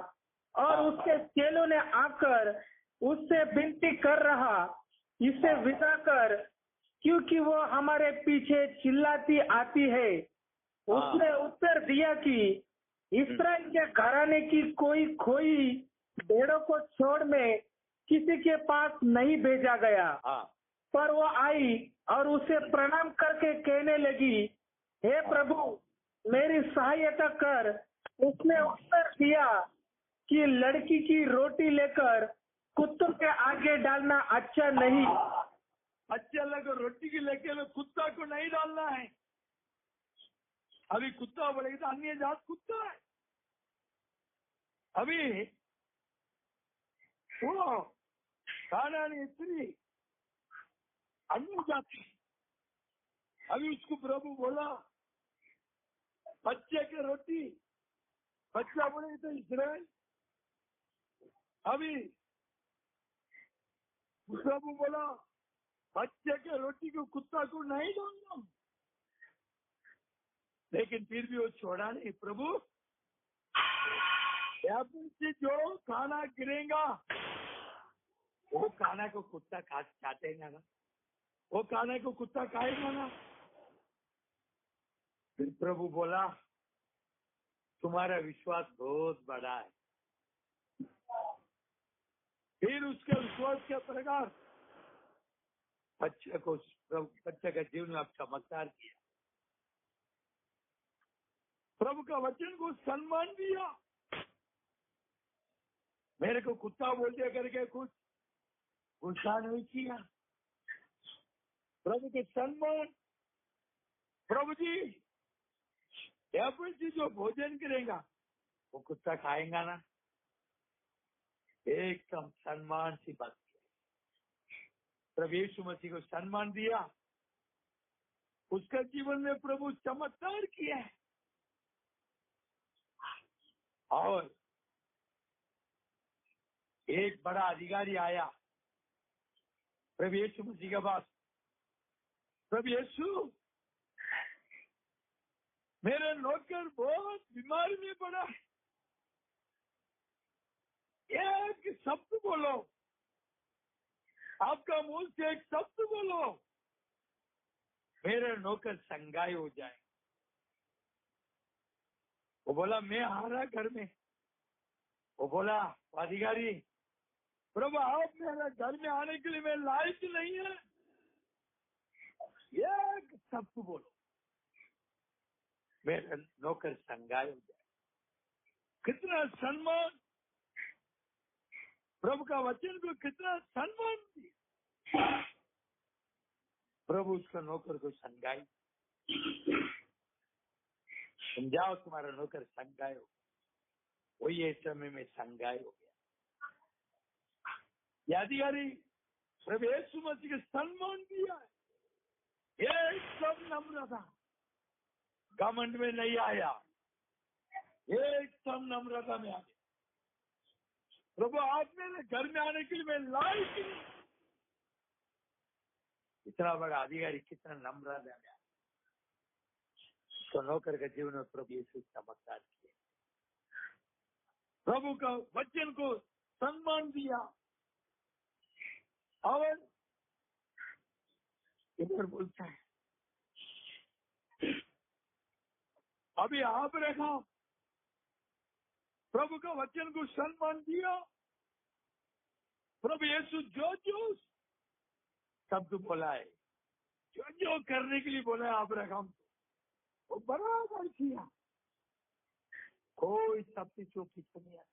[SPEAKER 2] और उसके चेलों ने आकर उससे विनती कर रहा, इसे विदा कर, क्योंकि वो हमारे पीछे चिल्लाती आती है। उसने उत्तर दिया कि इस्राएल के घराने की कोई खोई भेड़ों को छोड़ में किसी के पास नहीं भेजा गया। पर वो आई और उसे प्रणाम करके कहने लगी, हे प्रभु, मेरी सहायता कर। उसने उत्तर दिया कि लड़की की रोटी लेकर कुत्तों के आगे डालना अच्छा नहीं।
[SPEAKER 1] अच्छा लगा, रोटी की लेके में कुत्ता को नहीं डालना है। अभी कुत्ता बोलेगी तो अन्य जात कुत्ता है। अभी वो कानानी स्त्री अन्य जाति, अभी उसको प्रभु बोला बच्चे के रोटी, बच्चा बोले तो इस्राएल। अभी प्रभु बोला बच्चे के रोटी को कुत्ता को नहीं डालना, लेकिन फिर भी वो छोड़ा नहीं। प्रभु से जो खाना गिरेगा वो खाना को कुत्ता चाटेगा ना, वो खाने को कुत्ता खाएगा ना। फिर प्रभु बोला तुम्हारा विश्वास बहुत बड़ा है। फिर उसके विश्वास के प्रकार बच्चे का जीवन में आप चमत्कार किया, प्रभु का वचन को सम्मान दिया। मेरे को कुत्ता बोल दिया करके कुछ गुस्सा नहीं किया। प्रभु के सम्मान, प्रभु जी जो भोजन करेगा वो कुत्ता खाएगा ना, एकदम सम्मान सी बात की। प्रभु यीशु मसीह को सम्मान दिया, उसका जीवन में प्रभु चमत्कार किया है। और एक बड़ा अधिकारी आया प्रभु यीशु मसीह के पास, प्रभु यीशु मेरे नौकर बहुत बीमार में पड़ा है, एक शब्द बोलो, आपका मुंह से एक शब्द बोलो, मेरे नौकर संगाई हो जाए। वो बोला मैं आ रहा घर में। वो बोला अधिकारी, प्रभु आप मेरे घर में आने के लिए मैं लायक नहीं है, एक शब्द बोलो, मेरे नौकर संगाई हो जाए। कितना सम्मान, प्रभु का वचन को कितना सम्मान दिया। प्रभु उसका नौकर को संगाई, समझाओ तुम्हारा नौकर संगाई हो, वही इस समय में संगाई हो गया। अधिकारी प्रभु यीशु मसीह के सम्मान दिया है, ये सब नम्र था, घमंड में नहीं आया, एकदम नम्रता में आ गया। प्रभु आप मेरे घर में आने के लिए मैं लायक नहीं। इतना बड़ा अधिकारी कितना नम्र है, तो नौकर के जीवन में प्रभु यीशु चमत्कार किए, प्रभु का वचन को सम्मान दिया। और इधर बोलता है अभी आप रखा, प्रभु का वचन को सम्मान दिया। प्रभु यीशु जो जो शब्द बोला है, जो जो करने के लिए बोला है आप रखा, वो बराबर किया, कोई शब्द चूक नहीं है।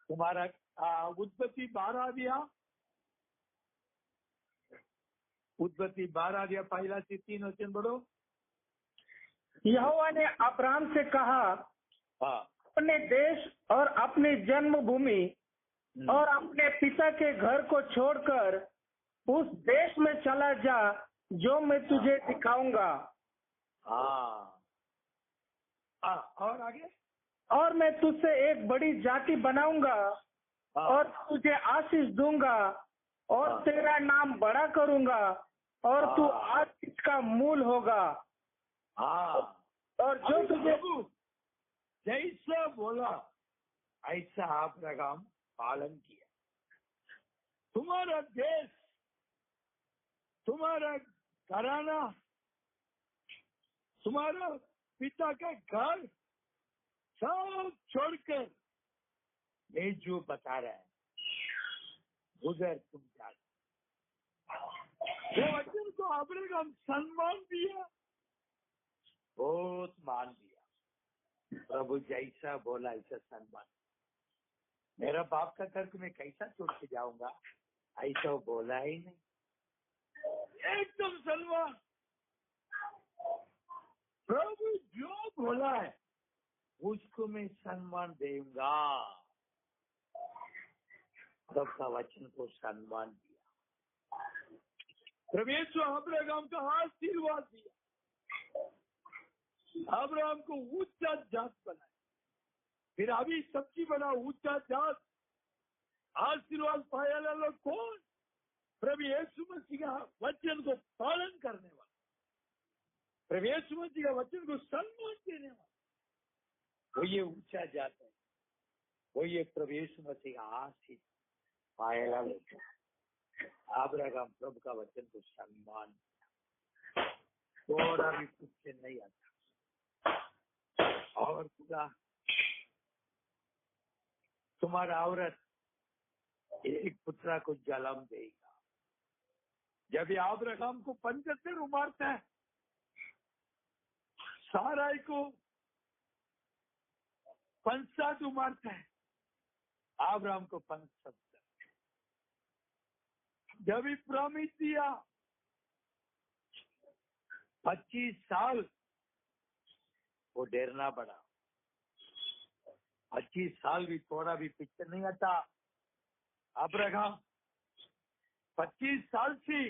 [SPEAKER 1] तुम्हारा उत्पत्ति 12 दिया, उत्पत्ति 12 दिया, पहला से 3 वचन बढ़ो।
[SPEAKER 2] यहोवा ने अब्राहम से कहा,
[SPEAKER 1] हाँ।
[SPEAKER 2] अपने देश और अपनी जन्मभूमि और अपने पिता के घर को छोड़कर उस देश में चला जा जो मैं तुझे दिखाऊंगा,
[SPEAKER 1] हाँ। और आगे?
[SPEAKER 2] और मैं तुझसे एक बड़ी जाति बनाऊंगा
[SPEAKER 1] हाँ।
[SPEAKER 2] और तुझे आशीष दूंगा और
[SPEAKER 1] हाँ।
[SPEAKER 2] तेरा नाम बड़ा करूंगा और तू
[SPEAKER 1] हाँ।
[SPEAKER 2] आशीष का मूल होगा।
[SPEAKER 1] हाँ।
[SPEAKER 2] और जो
[SPEAKER 1] अभी
[SPEAKER 2] तुझे
[SPEAKER 1] प्रभु जैसा बोला ऐसा अब्राहम पालन किया। तुम्हारा देश, तुम्हारा घराना, तुम्हारा पिता का घर सब छोड़कर मैं जो बता रहा है उधर तुम जा। वो वचन को अब्राहम सम्मान दिया, बहुत मान दिया। प्रभु जैसा बोला ऐसा सम्मान। मेरा बाप का घर मैं कैसा छोड़ के जाऊंगा, ऐसा वो बोला ही नहीं, एकदम सम्मान। प्रभु जो बोला है उसको मैं सम्मान दूंगा। प्रभु का वचन को सम्मान दिया। प्रभु अब्राहम का आशीर्वाद दिया, अब्राहम को ऊंचा जात बनाया, फिर अभी सबकी बना ऊंचा जात। आशीर्वाद पाया लोग कौन? प्रभु यीशु मसीह का वचन को पालन करने वाला, प्रभु यीशु मसीह का वचन को सम्मान देने वाला, वो ये ऊंचा जात है। वो ये प्रभु यीशु मसीह का आशीष पाया लोग। अब्राहम प्रभु का वचन को सम्मान दिया, थोड़ा भी कुछ नहीं आता। और खुदा तुम्हारा औरत एक पुत्रा को जन्म देगा। जब ये अब्राहम को 75 उमारता है, साराई को 65 उमारता है, अब्राहम को 75। जब ही प्रॉमिस दिया 25 साल, वो डरना पड़ा। 25 साल भी थोड़ा भी पीछे नहीं हटा। अब्राहम 25 साल से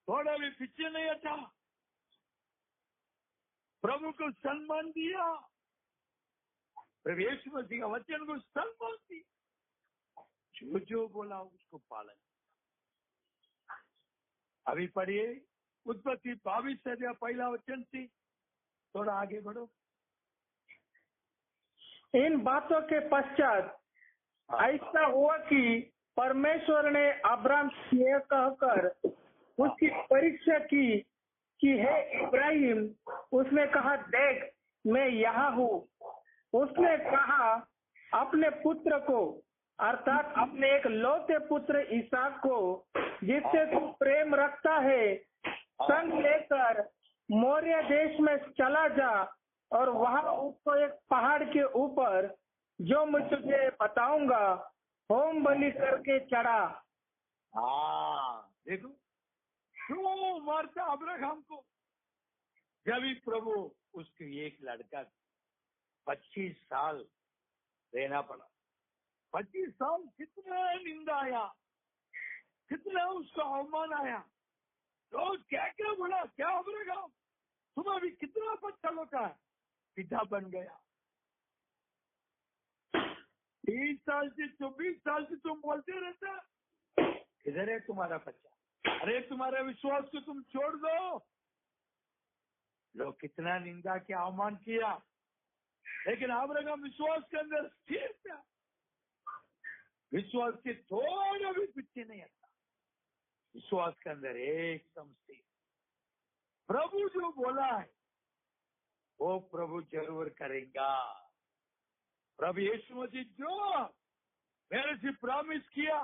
[SPEAKER 1] थोड़ा भी पीछे नहीं हटा, प्रभु को सम्मान दिया, प्रभु यीशु मसीह का वचन को सम्मान दिया, जो जो बोला उसको पालन। अभी पढ़िए उत्पत्ति 22 अध्याय पहला वचन से, थोड़ा आगे बढ़ो।
[SPEAKER 2] इन बातों के पश्चात ऐसा हुआ कि परमेश्वर ने अब्राहम से यह कहकर उसकी परीक्षा की कि हे इब्राहिम। उसने कहा, देख मैं यहाँ हूँ। उसने कहा, अपने पुत्र को अर्थात अपने एक लौते पुत्र इसहाक को जिससे तू प्रेम रखता है संग लेकर मोरिया देश में चला जा और वहां उसको एक पहाड़ के ऊपर जो मैं तुझे बताऊंगा होम बलि करके चढ़ा।
[SPEAKER 1] हाँ, देखो क्यों मारता अब्राहम को। जब ही प्रभु उसके एक लड़का 25 साल रहना पड़ा। 25 साल कितना निंदा आया, कितना उसका अवमान आया। तो क्या क्या बोला, क्या अब्राहम तुम अभी कितना बच्चा लोटा है, पिता बन गया। 30 साल से 24 साल से तुम बोलते रहते, किधर है तुम्हारा बच्चा? अरे तुम्हारे विश्वास को तुम छोड़ दो। लोग कितना निंदा किया, अवमान किया, लेकिन अब्राहम विश्वास के अंदर स्थिर था। विश्वास के थोड़ा भी पीछे नहीं हटा, विश्वास के अंदर एकदम स्थिर। प्रभु जो बोला है वो प्रभु जरूर करेगा। प्रभु यीशु मसीह जो मेरे से प्रॉमिस किया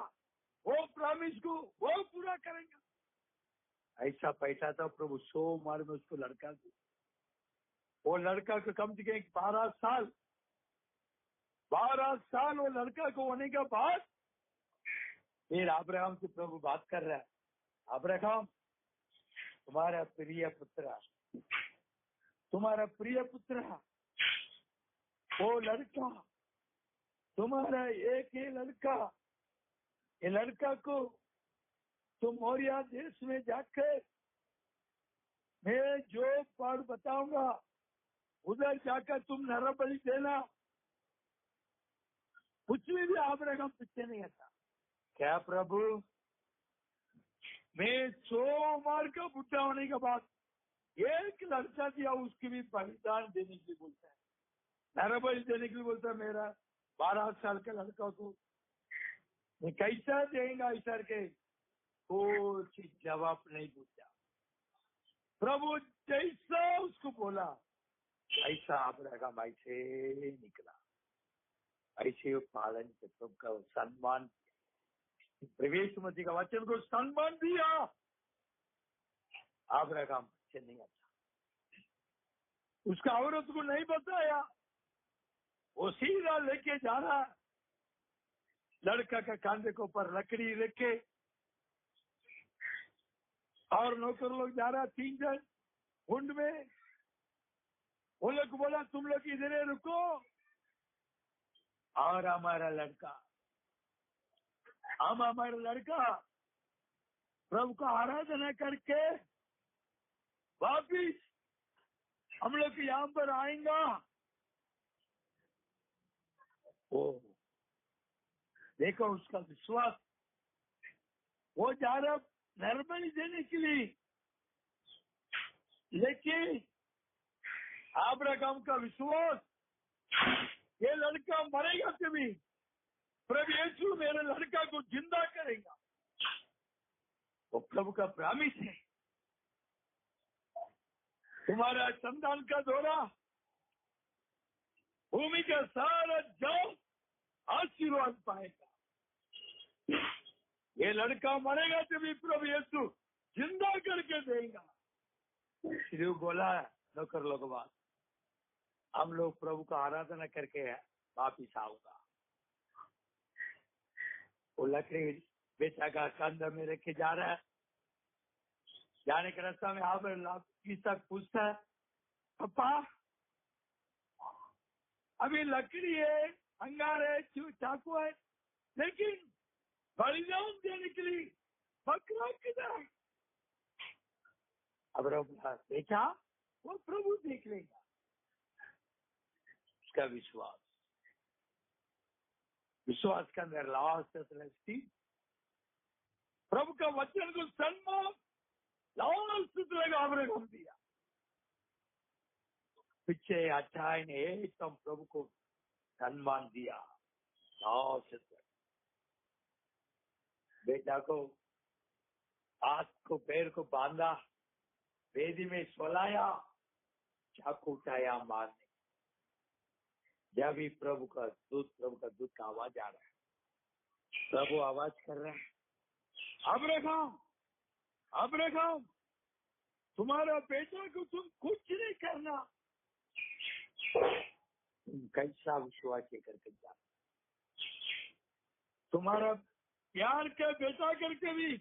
[SPEAKER 1] वो प्रॉमिस को वो पूरा करेगा। ऐसा पैसा था प्रभु 100 उम्र में उसको लड़का को, वो लड़का को कम से कम 12 साल वो लड़का को होने के बाद फिर अब्राहम से प्रभु बात कर रहा है, अब्राहम तुम्हारा प्रिय पुत्र तुम्हारा प्रिय पुत्र, वो लड़का, तुम्हारा एक ही लड़का, ये लड़का को तुम मोरिया देश में जाकर मैं जो पढ़ बताऊंगा उधर जाकर तुम नर बलि देना। कुछ भी अब्राहम पीछे नहीं हटा। क्या प्रभु, मैं 100 मार का बुढ़ा होने के बाद एक लड़का दिया, उसकी भी बलिदान देने के लिए बोलता है, नर बलि देने के लिए बोलता है। मेरा 12 साल का लड़का को मैं कैसा देगा? ऐसा के कुछ जवाब नहीं पूछा। प्रभु जैसा उसको बोला ऐसा अब्राहम ऐसे निकला, ऐसे पालन के प्रभु का सम्मान किया, प्रवेश मसीह का वचन को सम्मान दिया। अब्राहम से नहीं आता, उसका औरत को नहीं बताया, वो सीधा लेके जा रहा, लड़का का कांधे के ऊपर लकड़ी रखे और नौकर लोग जा रहा 3 जन हुंड में। वो लोग बोला तुम लोग इधर रुको, और हमारा लड़का प्रभु का आराधना करके वापिस हम लोग यहाँ पर आएंगा। ओ देखो उसका विश्वास, वो जा रहा नर बलि देने के लिए, लेकिन अब्राहम का विश्वास, ये लड़का मरेगा कभी, प्रभु यीशु मेरे लड़का को जिंदा करेगा। वो प्रभु का प्रॉमिस है। तुम्हारा संतान का दौरा, भूमि का सारा जान आशीर्वाद पाएगा। ये लड़का मरेगा तभी प्रभु यीशु जिंदा करके देगा। श्री बोला नौकर लोग बात, हम लोग प्रभु का आराधना करके वापिस आऊंगा। वो लकड़ी बेटा का कंधा में रखे जा रहा है। जाने के रास्ता में तक पूछता है, पापा अभी लकड़ी है, अंगार है, चाकू है, लेकिन बलिदान देने के लिए बकरा किधर है? अब बेटा वो प्रभु देख लेगा। उसका विश्वास का अंदर लास्ट प्रभु का वचन को सम्मान लास्ट लगा अब्राहम दिया। पीछे अध्याय ने एकदम प्रभु को सम्मान दिया। बेटा को हाथ को पैर को बांधा, वेदी में सोलाया, चाकू उठाया मारने। जब भी प्रभु का दूत का आवाज आ रहा है, प्रभु आवाज कर रहा है, अब्राहम तुम्हारा बेटा को तुम कुछ नहीं करना। तुम कैसा विश्वास करके जा, तुम्हारा प्यार का बेटा करके भी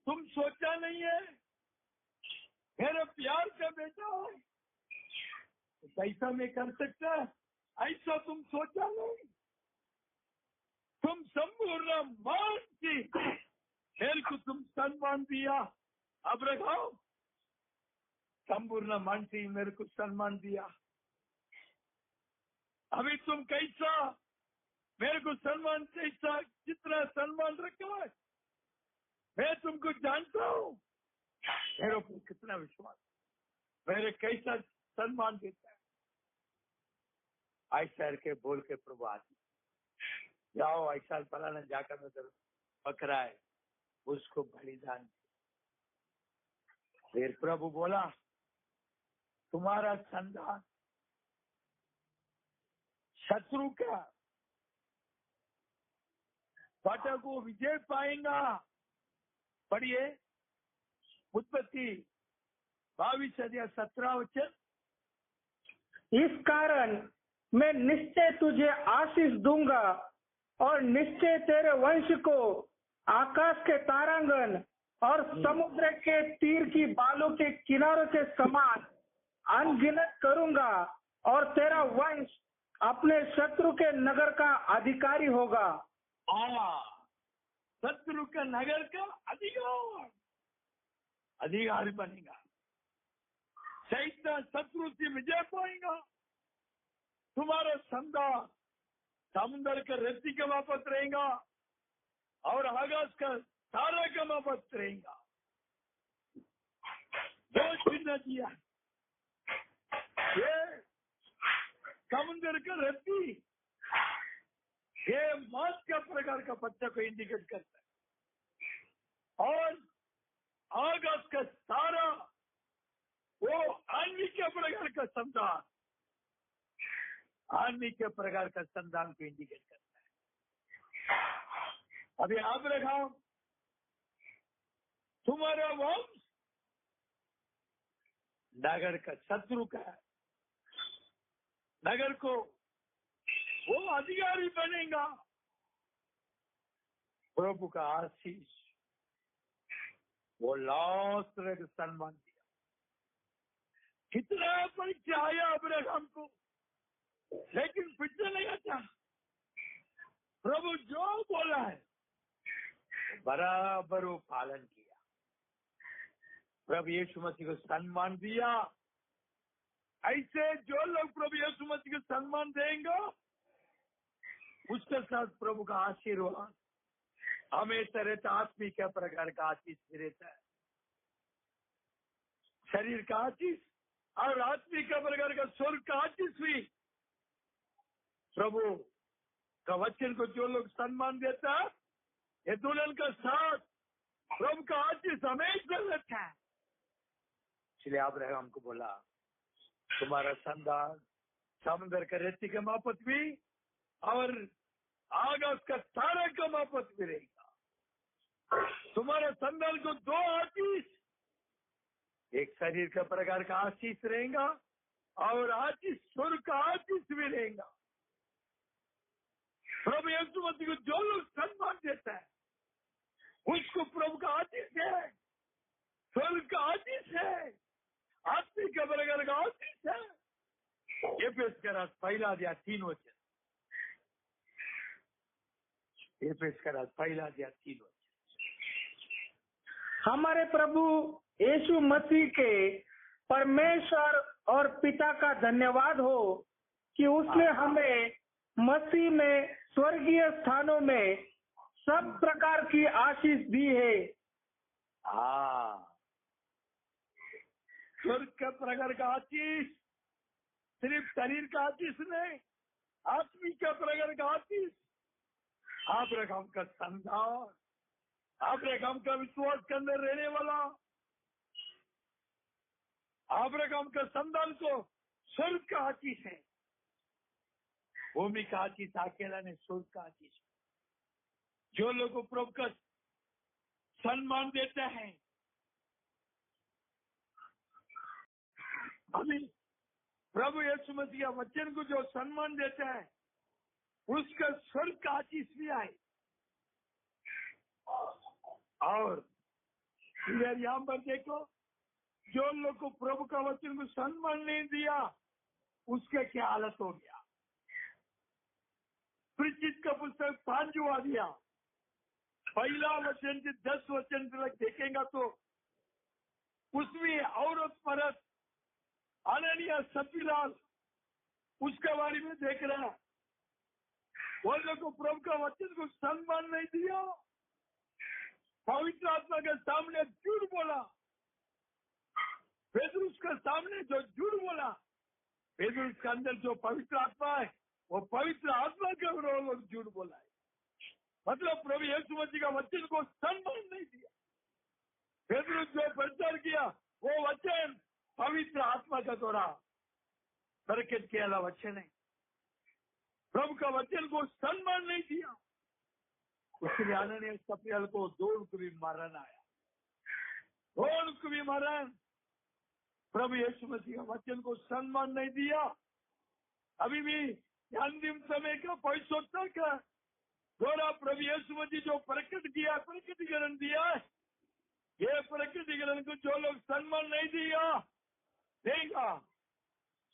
[SPEAKER 1] तुम सोचा नहीं है मेरा प्यार का बेटा है, तो कैसा मैं कर सकता, ऐसा तुम सोचा नहीं। तुम संपूर्ण मान की मेरे को तुम सम्मान दिया अब्राहम, संपूर्ण मान से मेरे को सम्मान दिया। अभी तुम कैसा मेरे को सम्मान, कैसा कितना सम्मान रखा है मैं तुमको जानता हूँ। मेरे ऊपर कितना विश्वास, मेरे कैसा सम्मान देता है। ऐसा के बोल के प्रभु आती, जाओ ऐसा फलाना जाकर उधर पकड़ा है, उसको बलिदान। फिर प्रभु बोला तुम्हारा संतान शत्रु का फटक को विजय पाएगा। पढ़िए उत्पत्ति 22:17 वचन।
[SPEAKER 2] इस कारण मैं निश्चय तुझे आशीष दूंगा और निश्चय तेरे वंश को आकाश के तारांगन और समुद्र के तीर की बालों के किनारों के समान अनगिनत करूंगा और तेरा वंश अपने शत्रु के नगर का अधिकारी होगा।
[SPEAKER 1] शत्रु का नगर का अधिकारी बनेगा। शैतान शत्रु से विजय पाएगा। तुम्हारा संतान समुद्र का रेती का वापस रहेगा और आकाश का तारा का वापस रहेगा। जो चिन्ह दिया ये समुद्र का रेती, ये मांस का प्रकार का बच्चा को इंडिकेट करता है और आकाश का तारा वो अन्य के प्रकार का संतान, अन्य के प्रकार का संतान को इंडिकेट करता है। अभी अब्राहम तुम्हारा वंश नगर का शत्रु का है, नगर को वो अधिकारी बनेगा। प्रभु का आशीष, वो लास्ट तक सम्मान दिया। कितना परीक्षा आया अब्राहम को, लेकिन पिछले नहीं आता। प्रभु जो बोला है बराबर वो पालन किया। प्रभु यीशु मसीह को सम्मान दिया। ऐसे जो लोग प्रभु यीशु मसीह को सम्मान देंगे उसके साथ प्रभु का आशीर्वाद हमेशा रहता। आत्मिक प्रकार का आशीष रहता है, शरीर का आशीष और आत्मिक प्रकार का स्वर्ग का आशीष भी। प्रभु का वचन को जो लोग सम्मान देता है, ये दुल्हन का साथ प्रभु का आशीष हमेशा रहता है। इसलिए अब्राहम को बोला तुम्हारा संतान समुद्र का रेती का मापत भी और आकाश का तारा का मापत भी रहेगा। तुम्हारा संतान को दो आशीष, एक शरीर का प्रकार का आशीष रहेगा और आशीष स्वर्ग का आशीष भी रहेगा। प्रभु यीशु मसीह को जो लोग सम्मान देता है उसको प्रभु का आशीष है, स्वर्ग का आशीष है, आत्मिक का प्रकार का आशीष है। एफेसकर 1:3 एफेसकर 1:3।
[SPEAKER 2] हमारे प्रभु यीशु मसीह के परमेश्वर और पिता का धन्यवाद हो कि उसने हमें मसीह में स्वर्गीय स्थानों में सब प्रकार की आशीष दी है।
[SPEAKER 1] स्वर्ग का प्रकार का आशीष सिर्फ शरीर का आशीष नहीं, आत्मिक का प्रकार का आशीष। अब्राहम का संतान, अब्राहम का विश्वास के अंदर रहने वाला, अब्राहम का संतान को स्वर्ग का आशीष है। भूमि का आशीष अकेला नहीं, स्वर्ग का आशीष। जो लोग प्रभु का सम्मान देते हैं, अभी प्रभु यीशु मसीह वचन को जो सम्मान देता है उसका स्वर्ग का आशीष भी आए। और यहाँ पर देखो, जो लोग को प्रभु का वचन को सम्मान नहीं दिया उसका क्या हालत हो गया। प्रेरित का पुस्तक 5वां अध्याय 1 वचन से 10 वचन तक देखेगा तो उसमें औरत मर्द अननिया सफीलाल उसके बारे में देख रहा। वो लोग को प्रभु का वचन को सम्मान नहीं दिया, पवित्र आत्मा के सामने झूठ बोला। पेतरुस के सामने जो झूठ बोला, पेतरुस के अंदर जो पवित्र आत्मा है वो पवित्र आत्मा के लोग झूठ बोला है। मतलब प्रभु यीशु मसीह का वचन को सम्मान नहीं दिया। पेतरुस जो प्रचार किया वो वचन पवित्र आत्मा का द्वारा प्रकट किया वाला वचन है। प्रभु का वचन को सम्मान नहीं दिया, उसके आनंद सफियाल को दोनों को भी मारना आया। दोनों को भी मारन प्रभु यीशु मसीह का वचन को सम्मान नहीं दिया। अभी भी अंतिम समय का पवित्रता का द्वारा प्रभु यीशु मसीह जो प्रकट किया, प्रकटीकरण दिया है, ये प्रकटीकरण को जो लोग सम्मान नहीं दिया देगा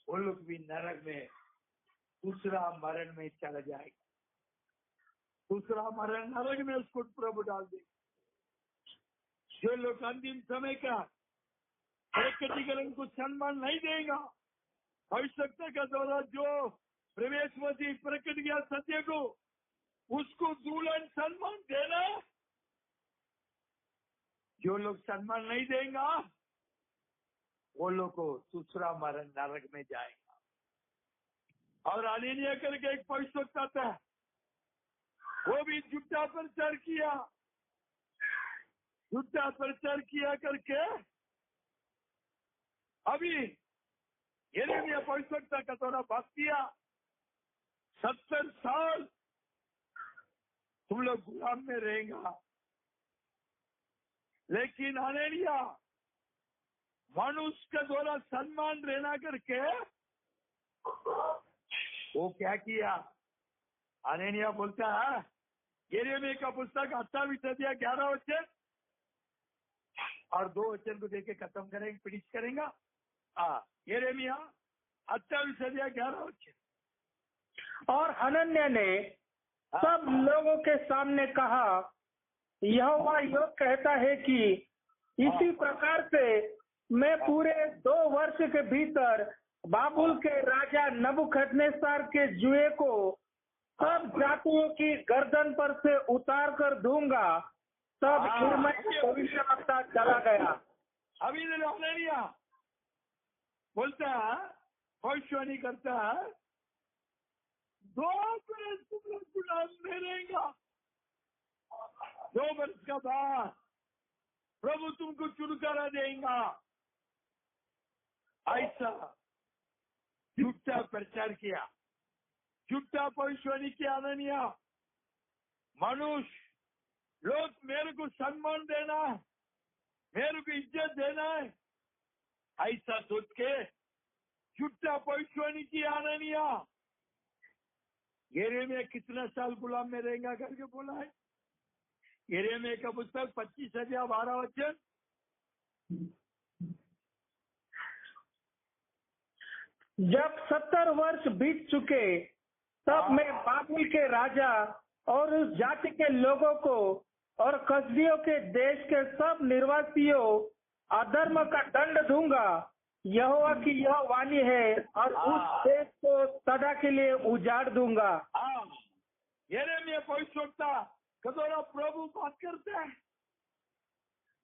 [SPEAKER 1] वो लोग भी नरक में दूसरा मरण में चला जाएगा। दूसरा मरण नरक में उसको प्रभु डाल देगा। जो लोग अंतिम समय का प्रकटीकरण को सम्मान नहीं देगा, आवश्यकता का द्वारा जो प्रवेश मसीह प्रकट किया सत्य को, उसको दुल्हन सम्मान देना। जो लोग सम्मान नहीं देगा वो लोग को दूसरा मरण नरक में जाएगा। और हनन्याह करके एक भविष्यवक्ता था, वो भी झूठा प्रचार किया, झूठा प्रचार किया करके अभी यिर्मयाह भविष्यवक्ता का थोड़ा बात किया, 70 साल तुम लोग गुलाम में रहेगा। लेकिन हनन्याह मनुष्य के द्वारा सम्मान रहना करके वो क्या किया? हनन्याह बोलता है, यिर्मयाह का पुस्तक 28 अध्याय 11 वचन और 2 वचन को देके खत्म करेंगे, फिनिश करेंगे। यिर्मयाह 28 अध्याय 11 वचन।
[SPEAKER 2] और हनन्याह ने सब लोगों के सामने कहा, यहोवा यह कहता है कि इसी प्रकार से मैं पूरे 2 वर्ष के भीतर बाबुल के राजा नबूकदनेस्सर के जुए को सब जातियों की गर्दन पर से उतार कर दूंगा। तब यिर्मयाह भविष्यवक्ता चला गया।
[SPEAKER 1] अभी हनन्याह बोलता है, भविष्यवाणी करता है, 2 वर्ष तुम लोग गुलाम में रहेगा। 2 वर्ष का बाद प्रभु तुमको छुटकारा देगा। ऐसा झूठा प्रचार किया, झूठा भविष्यवाणी किया हनन्याह। मनुष्य लोग मेरे को सम्मान देना है, मेरे को इज्जत देना है, ऐसा सोच के झूठा भविष्यवाणी किया हनन्याह। यिर्मयाह कितना साल गुलाम में रहेगा करके बोला है? यिर्मयाह का पुस्तक 25 अध्याय 12 वचन।
[SPEAKER 2] जब 70 वर्ष बीत चुके तब मैं बाबुल के राजा और उस जाति के लोगों को और कसदियों के देश के सब निवासियों अधर्म का दंड दूंगा। यहोवा की यह वाणी है, और उस देश को सदा के लिए उजाड़ दूंगा।
[SPEAKER 1] यिर्मयाह भविष्यवक्ता के द्वारा प्रभु बात करते हैं।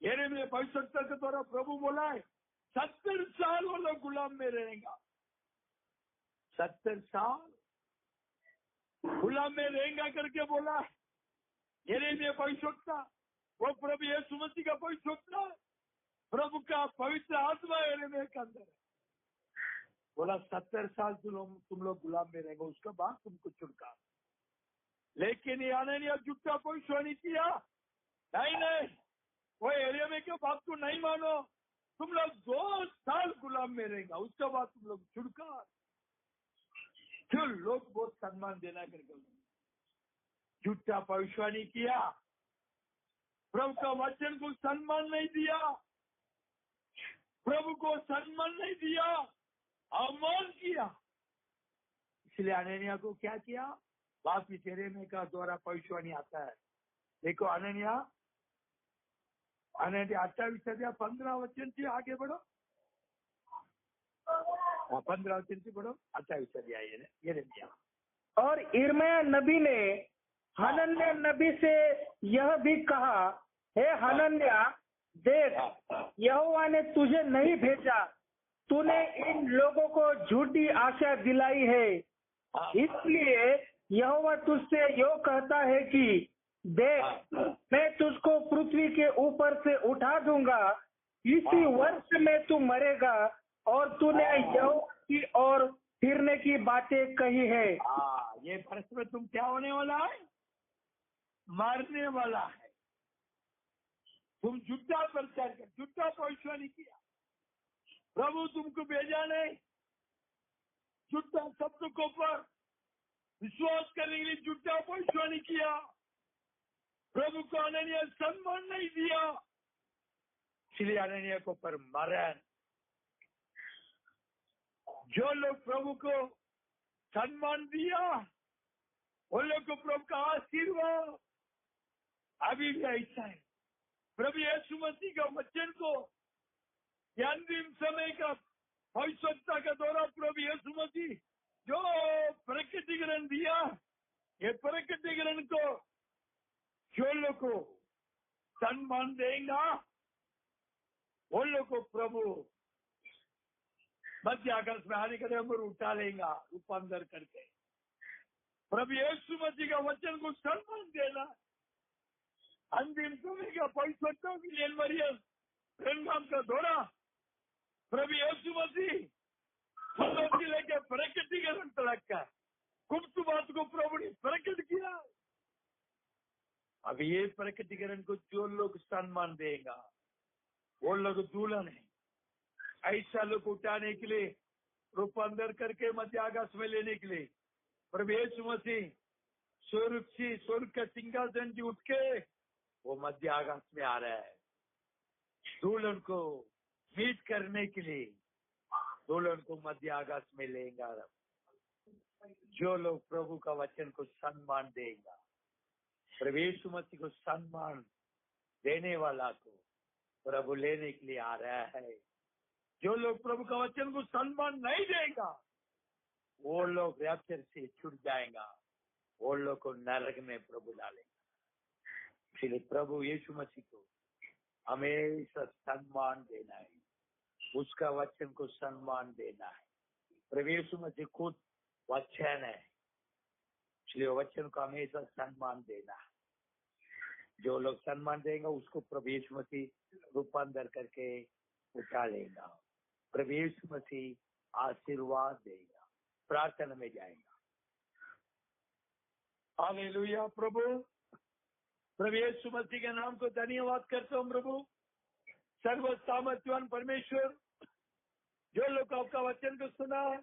[SPEAKER 1] यिर्मयाह भविष्यवक्ता के द्वारा प्रभु बोला है, 70 साल वो लोग गुलाम में रहेगा। 70 साल गुलाम में रहेगा करके बोला है यिर्मयाह भविष्यवक्ता। वो प्रभु यीशु मसीह का भविष्यवक्ता, प्रभु का पवित्र आत्मा यिर्मयाह के अंदर है। बोला 70 साल तुम लोग गुलाम में रहेंगे, उसके बाद तुमको छुटकारा। लेकिन ये हनन्याह झूठा भविष्यवाणी किया, नहीं, वो यिर्मयाह के बात को नहीं मानो, तुम लोग 2 साल गुलाम में रहेगा, उसके बाद तुम लोग छुटकारा। जो लोग बहुत सम्मान देना करके झूठा भविष्यवाणी किया, प्रभु का वचन को सम्मान नहीं दिया, प्रभु को सम्मान नहीं दिया, अवमान किया। इसलिए हनन्याह को क्या किया? वापिस यिर्मयाह का द्वारा भविष्यवाणी आता है। देखो हनन्याह 28 अध्याय 15 वचन से आगे बढ़ो। 15 वचन से बढ़ो, 28 अध्याय यिर्मयाह।
[SPEAKER 2] और यिर्मयाह नबी ने हनन्याह नबी से यह भी कहा, हे हनन्याह, देख, यहोवा ने तुझे नहीं भेजा, तूने इन लोगों को झूठी आशा दिलाई है। इसलिए यहोवा तुझसे यो कहता है कि देख, मैं तुझको पृथ्वी के ऊपर से उठा दूंगा, इसी वर्ष में तू मरेगा, और तूने यहोवा की ओर फिरने की बातें कही है।
[SPEAKER 1] ये वर्ष में तुम क्या होने वाला है? मरने वाला है। तुम झूठा प्रचार कर, झूठा भविष्यवाणी किया, प्रभु तुमको भेजा नहीं। झूठा शब्द को पर विश्वास करने के लिए झूठा भविष्यवाणी किया, प्रभु को हनन्याह सम्मान नहीं दिया, इसलिए हनन्याह को पर मरण जो लोग प्रभु को सम्मान दिया उन लोग को प्रभु का आशीर्वाद अभी भी ऐसा है। प्रभु यीशु मसीह का वचन को ये अंतिम समय का भविष्यता का दौरा प्रभु यीशु मसीह जो प्रकटीकरण दिया, ये प्रकटीकरण को जो लोग को सम्मान देगा उन लोग को प्रभु मध्य आकाश में आने के अंदर उठा लेगा रूपांतर करके। प्रभु यीशु मसीह का वचन को सम्मान देना अंतिम समय का भविष्यता की परिणाम का दौरा प्रभु यीशु मसीह से लेकर प्रकटीकरण तक का गुप्त बात को प्रभु ने प्रकट किया। अब ये प्रकटीकरण को जो लोग सम्मान देगा वो लोग दुल्हन है। ऐसा लोग उठाने के लिए रूपांतर करके मध्य आकाश में लेने के लिए प्रभु यीशु मसीह स्वर्ग का सिंहासन जी उठ के वो मध्य आकाश में आ रहा है दुल्हन को मीट करने के लिए। दुल्हन को मध्य आकाश में लेगा जो लोग प्रभु का वचन को सम्मान देगा। प्रभु यीशु मसीह को सम्मान देने वाला को प्रभु लेने के लिए आ रहा है। जो लोग प्रभु का वचन को सम्मान नहीं देगा वो लोग रैप्चर से छूट जाएगा, वो लोग को नरक में प्रभु डालेगा। इसलिए प्रभु यीशु मसीह को हमेशा सम्मान देना है, उसका वचन को सम्मान देना है। प्रभु यीशु मसीह खुद वचन है, इसलिए वचन को हमेशा सम्मान देना है। जो लोग सम्मान देंगे उसको प्रभु यीशु मसीह रूपांतर करके उठा लेगा। प्रभु यीशु मसीह आशीर्वाद देगा। प्रार्थना में जाएगा। हालेलुया। प्रभु यीशु मसीह के नाम को धन्यवाद करता हूँ। प्रभु सर्व सामर्थ्यवान परमेश्वर, जो लोग आपका वचन को सुना है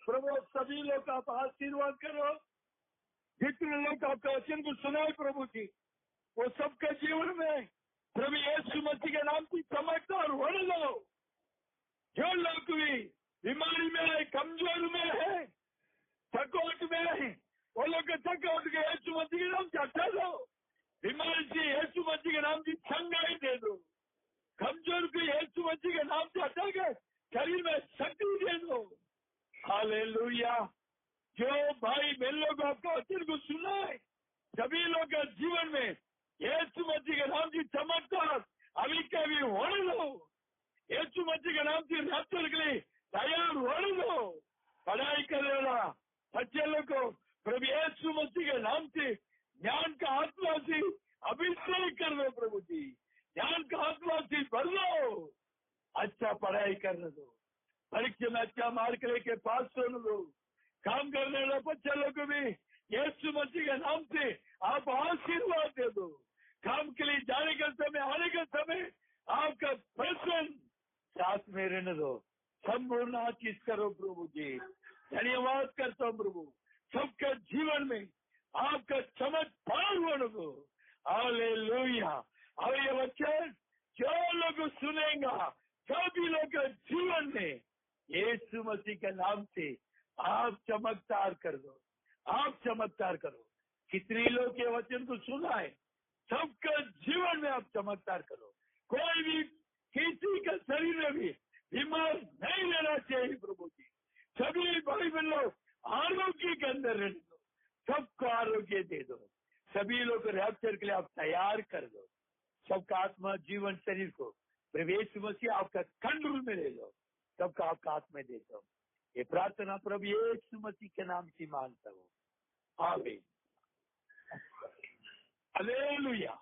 [SPEAKER 1] प्रभु सभी लोग आप आशीर्वाद करो। जितने लोग आपका वचन को सुना है प्रभु जी वो सबके जीवन में प्रभु यीशु मसीह के नाम की चमत्कार होने दो। जो लोग भी बीमारी में है, कमजोर में है, थकावट में है, वो लोग थकावट के यीशु मसीह के नाम से हटा दो। बीमारी से यीशु मसीह के नाम की चंगाई दे दो। कमजोर को यीशु मसीह के नाम से हटा के शरीर में शक्ति दे दो। हालेलुया। जो भाई बहन लोग आपका वचन को सुना है सभी लोग के जीवन में यीशु मसीह के नाम की चमत्कार अभी के अभी होने दो। यीशु मसीह के नाम की रैप्चर के लिए तैयार होने दो। पढ़ाई करने वाला बच्चे लोग को प्रभु यीशु मसीह के नाम से ज्ञान का आत्मा से अभिषेक कर दो। प्रभु जी ज्ञान का आत्मा से भर दो। अच्छा पढ़ाई करने दो, परीक्षा में अच्छा मार्क लेके पास होने दो। काम करने वाले बच्चे लोग को भी यीशु मसीह के नाम से आप आशीर्वाद दे दो। काम के लिए जाने का समय, आने का समय आपका प्रसन्न साथ में रहने दो। संपूर्ण आशीष करो प्रभु जी। धन्यवाद करता हूँ प्रभु, सबके जीवन में आपका चमत्कार होने दो। हालेलुया। और ये वचन जो लोग सुनेगा सभी लोग के जीवन में यीशु मसीह के नाम से आप चमत्कार कर दो। आप चमत्कार करो। कितने लोग के वचन को सुना है सबके जीवन में आप चमत्कार करो। कोई भी किसी का शरीर में भी बीमार नहीं रहना चाहिए प्रभु जी। सभी भाई बहन लोग आरोग्य के अंदर रहने दो, सबको आरोग्य दे दो। सभी लोग रैप्चर के लिए आप तैयार कर दो। सबका आत्मा जीवन शरीर को प्रवेश मसीह आपका कंट्रोल में ले लो। सबका आपका आत्मा दे दो। ये प्रार्थना प्रभु यीशु मसीह के नाम से मांगता हूँ। आमीन। हालेलुया।